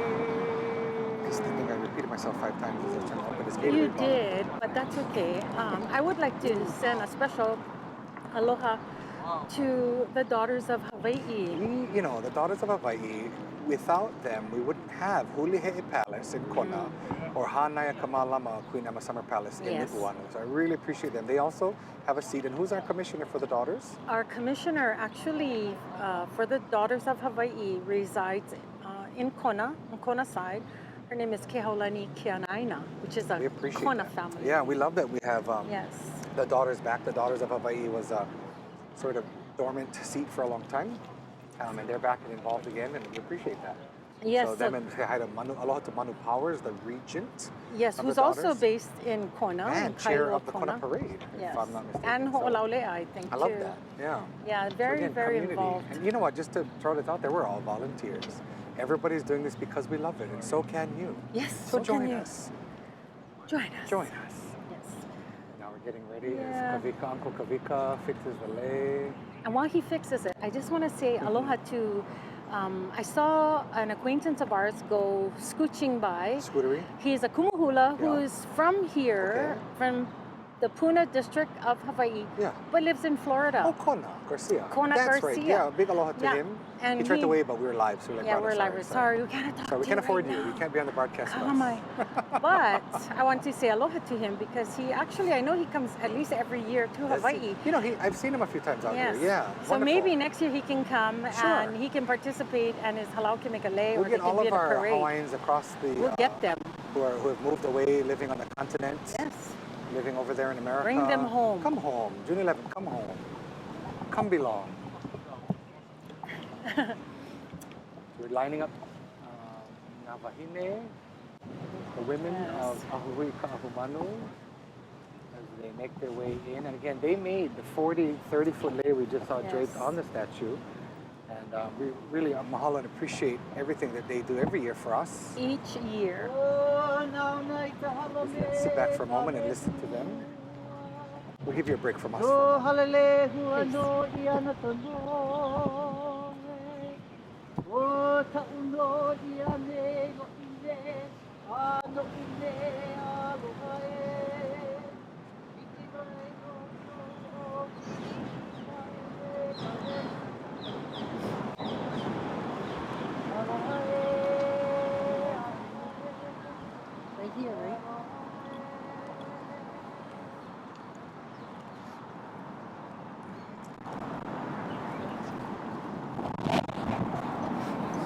I think I repeated myself 5 times as I turned to open this Gatorade You bottle. did, but that's okay. I would like to send a special aloha to the daughters of Hawaii. The daughters of Hawaii, without them, we wouldn't have Hulihe'i Palace in Kona or Hanaya Kamalama Queen Emma Summer Palace in Ni'uanu. So I really appreciate them. They also have a seat. And who's our commissioner for the daughters? Our commissioner actually for the daughters of Hawaii resides in Kona, on Kona side. Her name is Kehaulani Kianaina, which is a Kona family. Yeah, we love that we have yes. the daughters back. The daughters of Hawaii was a sort of dormant seat for a long time. And they're back and involved again, and we appreciate that. Yes. So them and say hi to aloha to Manu Powers, the regent. Yes, who's also based in Kona. And chair of the Kona Parade, yes. if I'm not mistaken. And Ho'olaulea, I think, I love that, yeah. Yeah, So very, again, very community. involved. And you know what, just to throw this out there, we're all volunteers. Everybody's doing this because we love it, and so can you. Yes, So so join can you. us. Join us. Join us. Yes. Now we're getting ready Yeah. as Kavika, Uncle Kavika fixes the lei. And while he fixes it, I just want to say aloha to, I saw an acquaintance of ours go scooching by. Scootery. He's a kumuhula who Yeah. is from here, from the Puna district of Hawaii, Yeah. but lives in Florida. Oh, Kona Garcia. Kona That's Garcia. right. Yeah, big aloha to Yeah. him. And he turned he- away, but we were live, so we're like, Yeah, "Brother, we're like, sorry, we can't talk So we to can't you afford right you. now. You can't be on the broadcast with us. Kamai. But I want to say aloha to him because he actually, I know he comes at least every year to Does Hawaii. he? I've seen him a few times out Yes. here. Yeah. So wonderful. maybe next year he can come Sure. and he can participate and his halau can make a lei We'll or they get can all be of in a our parade. Hawaiians across the We'll get them. who have moved away, living on the continent, Yes. living over there in America. Bring them home. Come home. June 11th, come home. Come belong. We're lining up Navahine, the women of Ahui Ka'ahumanu, as they make their way in. And again, they made the 30-foot lei we just saw draped on the statue. And we really mahalo and appreciate everything that they do every year for us. Each year. Let's sit back for a moment and listen to them. We'll give you a break from us. Right here, right?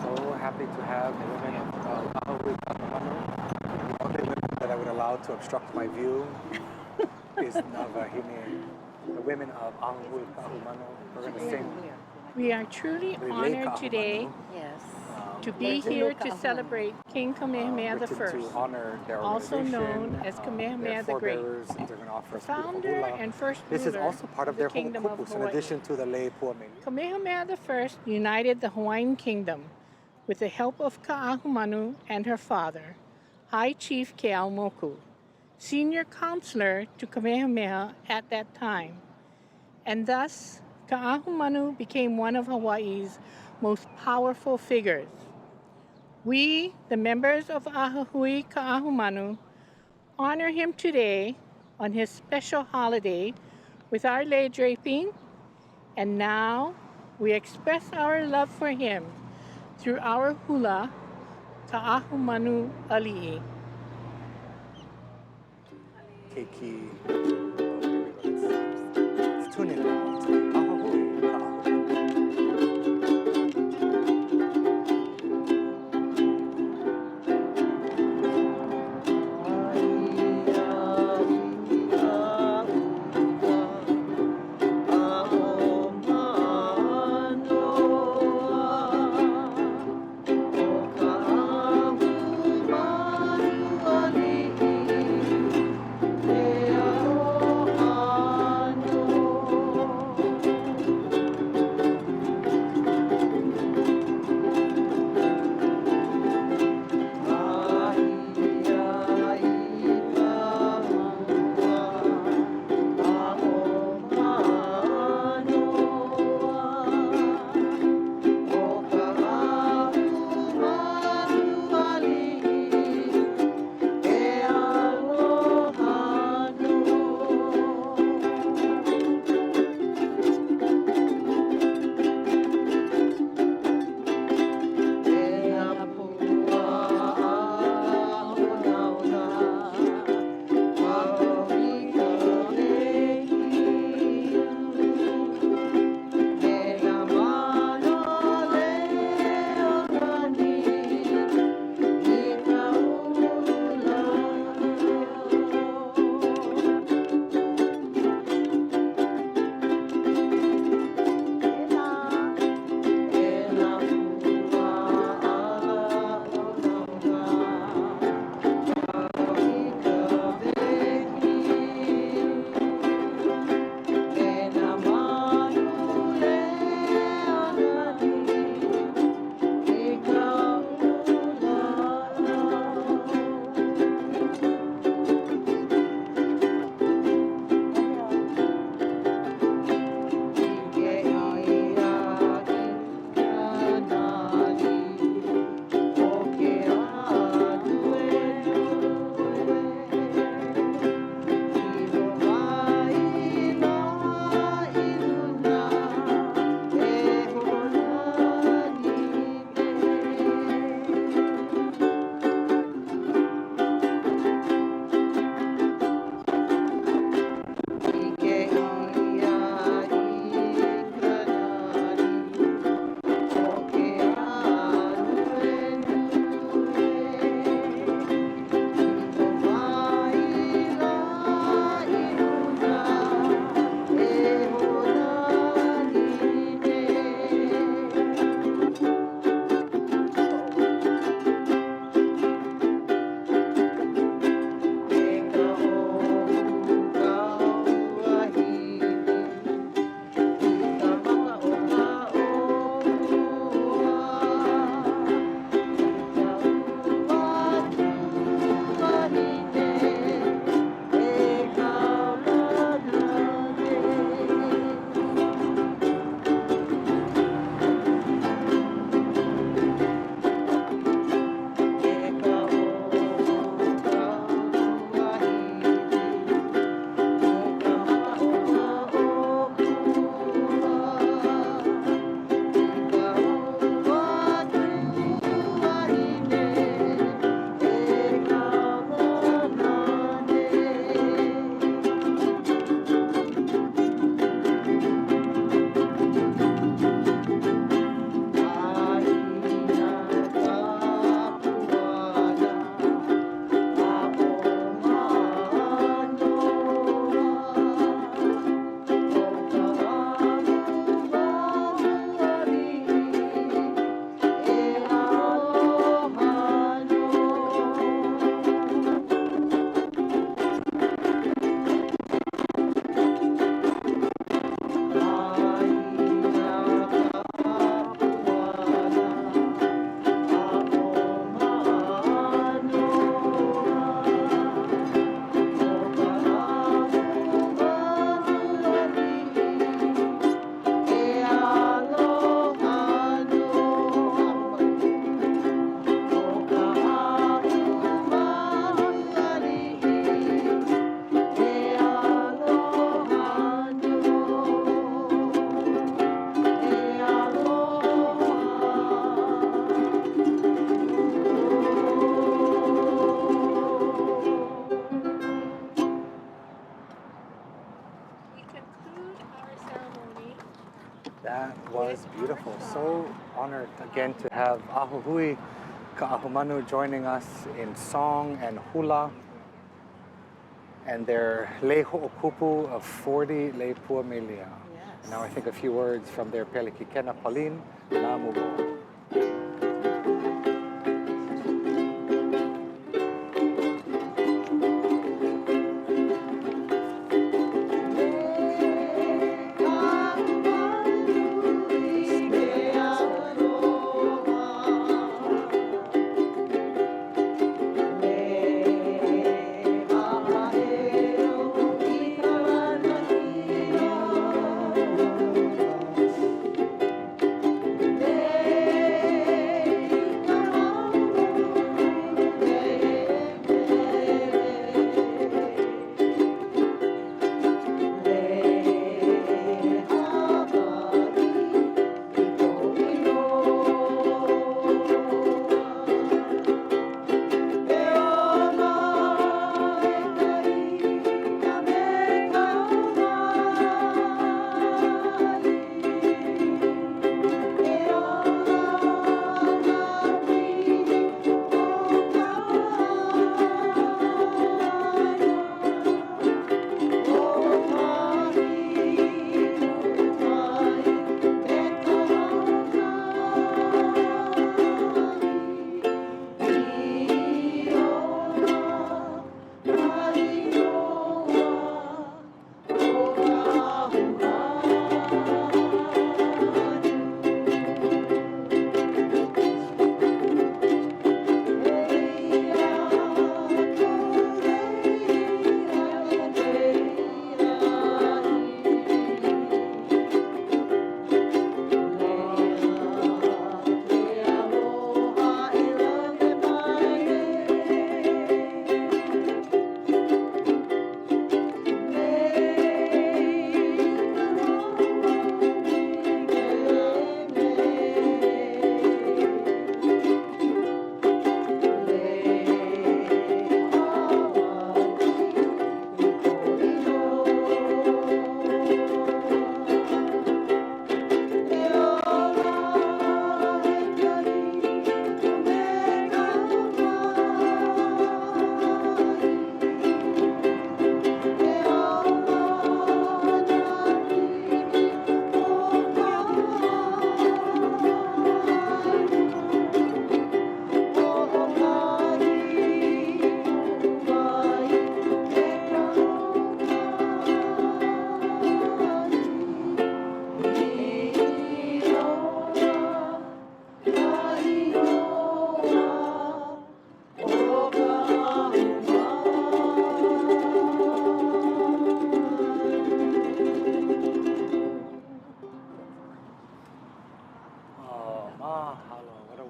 So happy to have the women of Ahui Ka'ahumanu. The only women that I would allow to obstruct my view is Navahine, the women of Ahui Ka'ahumanu. We're going to sing. We are truly honored today Yes. to be here to celebrate King Kamehameha to I, honor their also organization, known as Kamehameha the their Great, forebearers, and they're going to offer us beautiful founder hula. and first This is ruler also part of of the their Kingdom of hokupus, in Hawaii. addition to the lei puameni. Kamehameha I united the Hawaiian kingdom with the help of Ka'ahumanu and her father, High Chief Keaomoku, senior counselor to Kamehameha at that time. And thus, Ka'ahumanu became one of Hawaii's most powerful figures. We, the members of Ahui Ka'ahumanu, honor him today on his special holiday with our lei draping, and now we express our love for him through our hula, Ka'ahumanu Ali'i. Keiki. Oh, here we go. Let's tune in. Kahahui, kahahui. Oh honored again to have Ahuhui Ka'ahumanu joining us in song and hula and their lei ho'okupu of 40 lei puamelia. Yes. Now I think a few words from their Pelikikena Palin na mubo.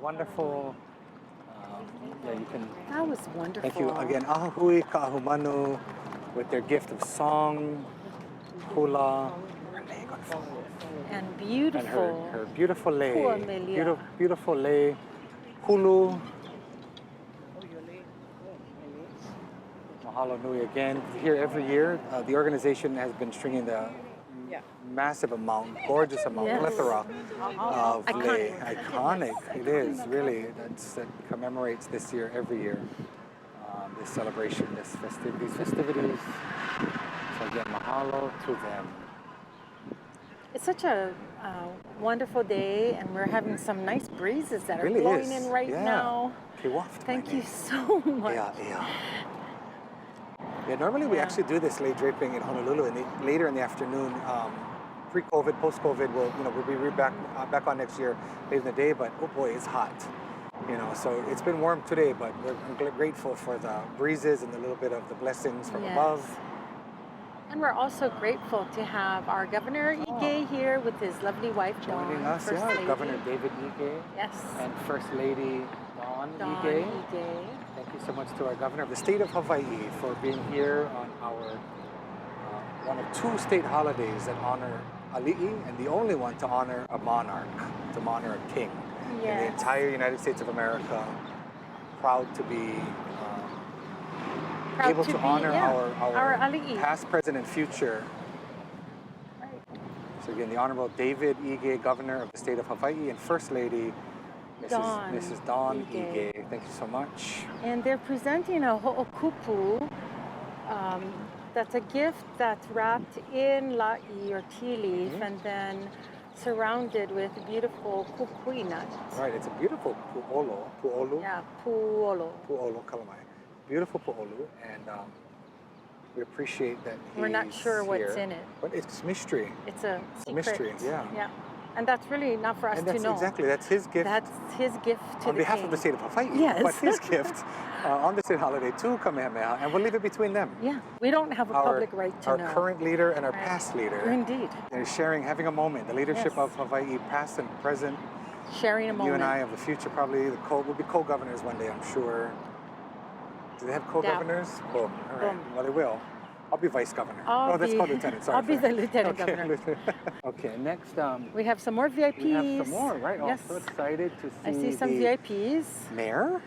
Wonderful. Yeah, you can. That was wonderful. Thank you again, Ahui Ka'ahumanu, with their gift of song, hula, And beautiful. and her beautiful lei, Puamelia. beautiful lei, hulu. Mahalo nui again. Here every year, the organization has been stringing the massive amount, gorgeous amount, Yes. plethora of lei. Iconic. Iconic. It is really. That commemorates this year every year. This celebration, these festivities. So again, mahalo to them. It's such a wonderful day, and we're having some nice breezes that are Really blowing is. in right Yeah. now. Kiwaft, Thank my you name. so much. Yeah. Yeah, normally we actually do this lei draping in Honolulu later in the afternoon. Pre-COVID, post-COVID, we'll be back on next year late in the day. But oh boy, it's hot. So it's been warm today, but we're grateful for the breezes and a little bit of the blessings from above. And we're also grateful to have our Governor Ige here with his lovely wife, Joining Dawn, us, First Lady. Governor David Ige Yes. and First Lady Dawn Dawn Ige. Ige. Thank you so much to our Governor of the State of Hawaii for being here on our one of two state holidays that honor Ali'i, and the only one to honor a monarch, to honor a king in the Yes. entire United States of America. Proud to be Proud able to to be, honor yeah, our Ali'i. past, present, and future. Right. So again, the Honorable David Ige, Governor of the State of Hawaii, and First Lady, Mrs. Dawn Ige. Thank you so much. And they're presenting a ho'okupu. That's a gift that's wrapped in la'i or tea leaf and then surrounded with beautiful kukui nuts. Right, it's a beautiful pu'olu. Yeah, pu'olo. Pu'olo kalamai. Beautiful pu'olu, and we appreciate that We're not sure what's here. in it. But it's mystery. It's a secret. mystery, yeah. Yeah. And that's really not for us And that's to know. exactly, that's his gift. That's his gift to on the behalf king. of the state of Hawaii. Yes. But his gift on the state holiday to Kamehameha, and we'll leave it between them. Yeah, we don't have a public right to our know. current leader and our past leader. Indeed. They're sharing, having a moment. The leadership Yes. of Hawaii, past and present. Sharing a moment. You and I of the future, probably we'll be co-governors one day, I'm sure. Do they have co-governors? Boom. All right. Boom. Well, they will. I'll be vice governor. That's be- called lieutenant. Sorry. I'll be the lieutenant governor. Okay, next. We have some more VIPs. We have some more, right? Yes. Oh, so excited to see I see some the VIPs. Mayor?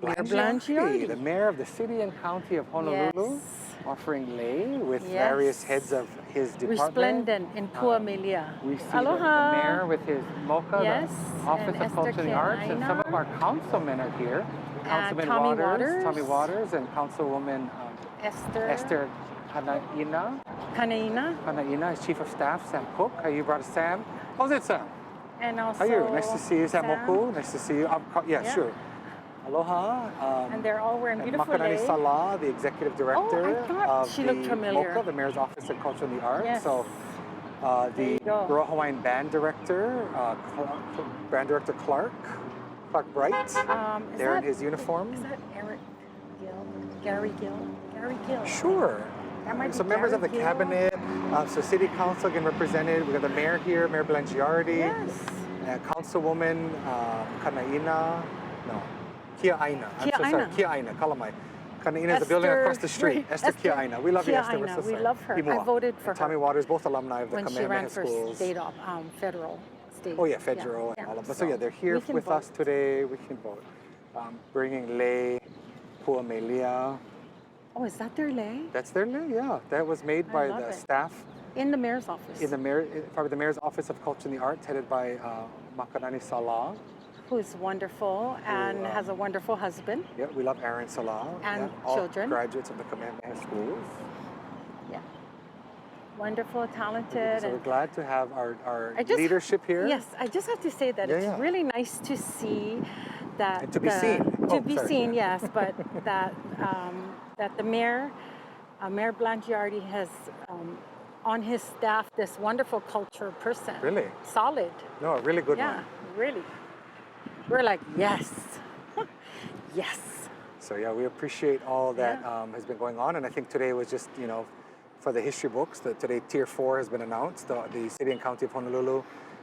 Mayor Blangiardi. The mayor of the city and county of Honolulu, Yes. offering lei with Yes. various heads of his department. Resplendent in Puamelia. We see Aloha. the mayor with his MOCA, Yes, the Office and of Culture and the Arts, and some of Esther our councilmen are here. Councilman Tommy Tommy Waters, and Councilwoman Esther Hanaina is Chief of Staff, Sam Cook. How you brought Sam? How's it, Sam? And also How are you? Nice to see you, Sam Sam. Moku. Nice to see you. Yeah, Yeah. sure. Aloha. And they're all wearing And beautiful Makanani lei. Salah, the executive director thought of she the looked familiar. MOCA, the Mayor's Office of Culture and the Arts. Yes. So There the you go. Royal Hawaiian Band Director, Clark Bright, Is there in that- his uniform. Is that Eric Gill? Gary Gill? Gary Gill. Sure. That might be Some members of the Gary Gill. cabinet, so City Council again represented. We got the mayor here, Mayor Blangiardi, Yes. Councilwoman Kanaina, no, Kia Aina. I'm so sorry, Kia Aina. Kia Aina, Kalamai. Kanaina is the building Esther- across the street. right, Esther Kia Aina. We love you, Kia Esther. We're Aina. so We sorry. love her. I Himoa. voted for And Tommy her Waters, both alumni of the when she Kamehameha ran for schools. federal, state. Oh yeah, federal and all of them. So yeah, they're here we can with us vote. today. We can vote. Bringing lei, puamelia. Oh, is that their lei? That's their lei, yeah. That was made by love the it. staff In the mayor's office. in the probably the Mayor's Office of Culture and the Arts, headed by Makanani Salah. Who's wonderful and has a wonderful husband. Yeah, we love Aaron Salah. And yeah, all children. graduates of the Kamehameha schools. Yeah. Wonderful, talented. So we're and glad to have our I just- leadership here. Yes, I just have to say that Yeah, it's yeah. really nice to see that And to be seen. To Oh, be sorry. seen, yes, but that that the mayor, Mayor Blangiardi, has on his staff this wonderful culture person. Really? Solid. No, a really good Yeah, one. really. We're like, yes, yes. So yeah, we appreciate all that Yeah. has been going on, and I think today was just for the history books. That today Tier 4 has been announced. The city and county of Honolulu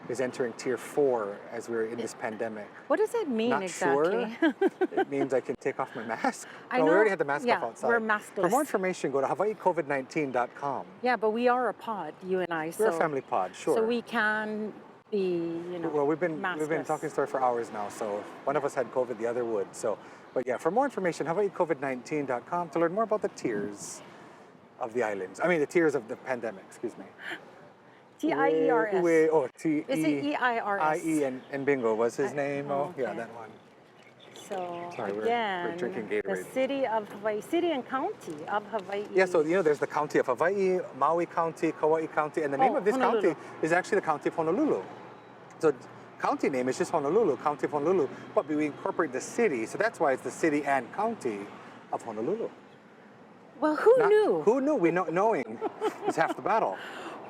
is entering Tier 4 as we're in this pandemic. What does that mean Not exactly? sure. It means I can take off my mask. I No, we know. already had the mask Yeah, off outside. we're For maskless. more information, go to hawaiicovid19.com. Yeah, but we are a pod, you and I. We're so, a family pod, sure. So we can be, Well, we've been maskless. talking story for hours now, so if one of us had COVID, the other would. So, but yeah, for more information, hawaiicovid19.com to learn more about the tiers of the islands. I mean, the tiers of the pandemic. Excuse me. TIERS. Oh, T Is it EIRS? IE and Bingo was his name. Oh, yeah, okay. that one. So Sorry, we're again, drinking the Gatorade. city of Hawaii, city and county of Hawaii. Yeah, so there's the county of Hawaii, Maui County, Kauai County, and the name Oh, of this Honolulu. county is actually the county of Honolulu. So county name is just Honolulu, county of Honolulu, but we incorporate the city, so that's why it's the city and county of Honolulu. Well, who knew? Who knew? Knowing is half the battle.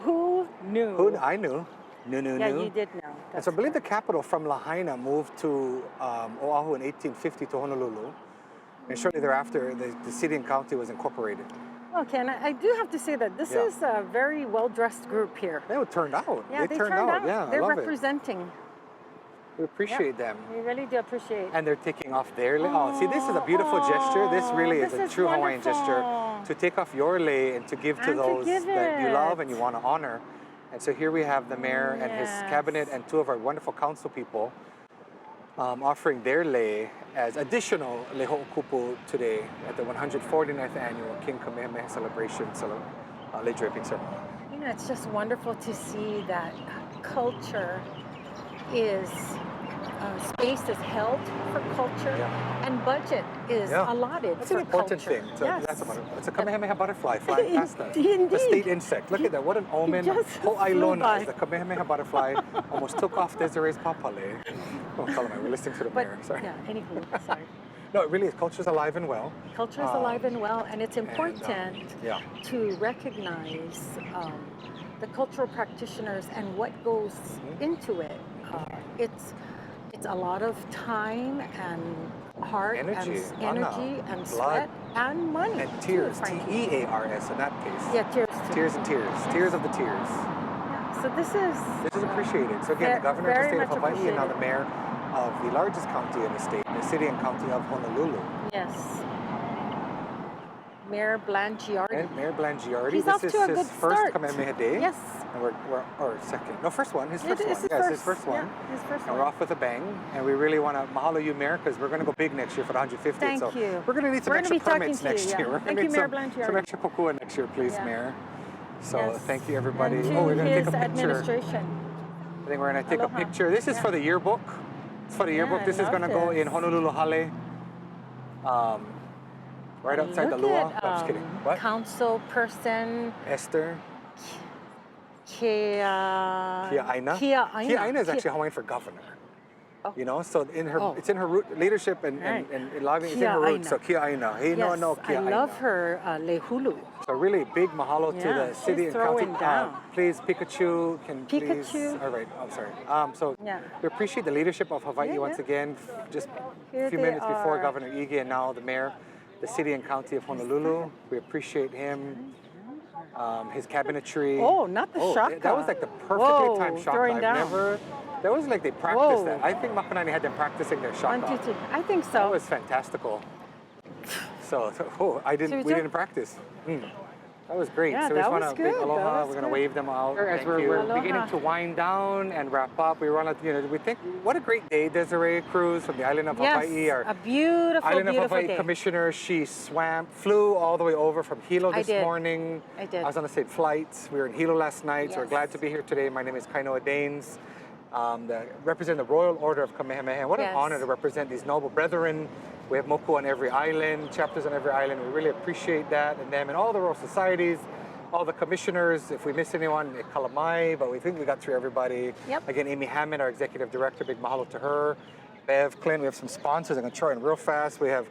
Who knew? I knew. Knew. Yeah, you did know. And so I believe the capital from Lahaina moved to Oahu in 1850 to Honolulu. And shortly thereafter, the city and county was incorporated. Okay, and I do have to say that this Yeah. is a very well-dressed group here. They turned out. Yeah, they turned out. Yeah, They're I love representing. We appreciate them. We really do appreciate. And they're taking off their lei. Oh, see, this is a beautiful gesture. This really is this a is true Hawaiian gesture. wonderful. To take off your lei and to give to And to those give that you love and it. you want to honor. And so here we have the mayor and his Yes. cabinet and two of our wonderful council people offering their lei as additional lei ho'okupu today at the 149th annual King Kamehameha celebration, lei draping ceremony. know, it's just wonderful to see that culture is space is held for culture, and budget is allotted That's for an important culture. thing. So Yes. It's a Kamehameha butterfly flying past us. Indeed. The state insect. Look at that. What an omen. just Ho'ailona flew by. as the Kamehameha butterfly almost took off Desiree's papale. Oh, Kalamai, we're listening to the mayor. Sorry. Yeah, anywho, sorry. No, it really is. Culture's alive and well. Culture is alive and well, and it's important yeah. to recognize the cultural practitioners and what goes into it. It's a lot of time and heart Energy, and blood, sweat and money. And tears. too, frankly. T-E-A-R-S in that case. Yeah, tears too. Tears and tears. Tears of the tears. Yeah, so this is appreciated. So again, the governor of the very state of much Hawaii and now the appreciated. mayor of the largest county in the state, the city and county of Honolulu. Yes. Mayor Blangiardi. Mayor Blangiardi. He's this off is to a his good first start. Kamehameha Day. Yes. And we're or second. No, first one. His first It one. is his Yes, first. his first one. Yeah, his first And one. we're off with a bang. And we really want to mahalo you, Mayor, because we're going to go big next year for the 150th. Thank so you. We're going to need some We're extra gonna be talking permits to you, next yeah. year. We're Thank gonna you, need Mayor some Blangiardi. extra kokua next year, please, Yeah. Mayor. So Yes. thank you, everybody. And to We're going to take his a picture. administration. I think we're going to take Aloha. a picture. This is Yeah. for the yearbook. It's for the yearbook. I This is love going to go this. in Honolulu Hale. Right outside the Look Lua. at, No, I'm just kidding. What? Council person Esther. Kia Aina. Kia Aina. Kia Aina is actually Hawaiian for governor. Oh. You know, so in her, Oh. it's in her root, leadership and Right. lobbying, it's in Kia her roots. Aina. So Kia Aina. Hey, Yes, no, Kia I love Aina. her lehulu. So really big mahalo to Yeah, the city she's and county. throwing down. Please, Pikachu, can please. Pikachu. All right, I'm sorry. So Yeah. we appreciate the leadership of Hawaii Yeah, once yeah. again. Just Here a few they minutes before are. Governor Ige and now the mayor, the city and county of Honolulu. We appreciate him. His cabinetry. Oh, not the shaka. That was like the perfectly Whoa, timed shaka. throwing I've down. never. That was like they practiced Whoa. that. I think Makanani had them practicing their shaka. 1, 2, 3. I think so. That was fantastical. So, we didn't practice. That was great. Yeah, so we just that want was to big good. aloha. That was We're going to good. wave them out. As Thank we're you. Aloha. Beginning to wind down and wrap up, we want to, we think, what a great day. Desiree Cruz from the island of Yes, Hawaii, our a beautiful, Island of beautiful Hawaii day. commissioner. She flew all the way over from Hilo I this did. morning. I did. I was on the same flight. We were in Hilo last night, so we're Yes. glad to be here today. My name is Kainoa Danes. Represent the Royal Order of Kamehameha. And what an Yes. honor to represent these noble brethren. We have moku on every island, chapters on every island. We really appreciate that and them and all the Royal Societies, all the commissioners. If we miss anyone, kalamai, but we think we got through everybody. Yep. Again, Amy Hammond, our executive director, big mahalo to her. Bev, Clint, we have some sponsors. I'm going to throw in real fast. We have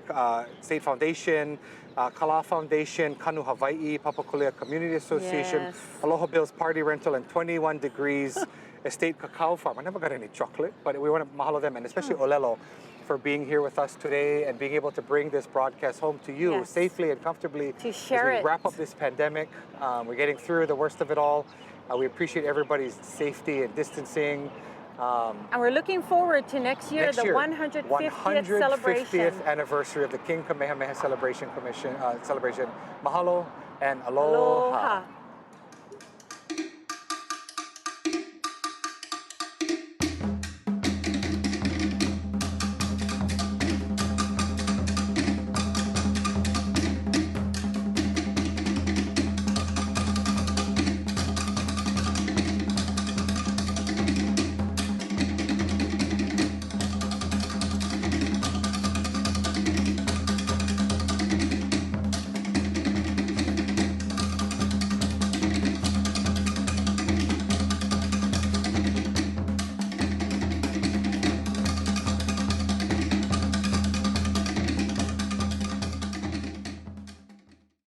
State Foundation, Kala Foundation, Kanu Hawaii, Papakolea Community Association, Yes. Aloha Bills Party Rental, and 21 Degrees Estate Cacao Farm. I never got any chocolate, but we want to mahalo them, and especially Olelo for being here with us today and being able to bring this broadcast home to you Yes. safely and comfortably To share as we it. wrap up this pandemic. We're getting through the worst of it all. We appreciate everybody's safety and distancing. And we're looking forward to next year, the 150th celebration. 150th anniversary of the King Kamehameha Celebration Commission celebration. Mahalo and aloha. Aloha.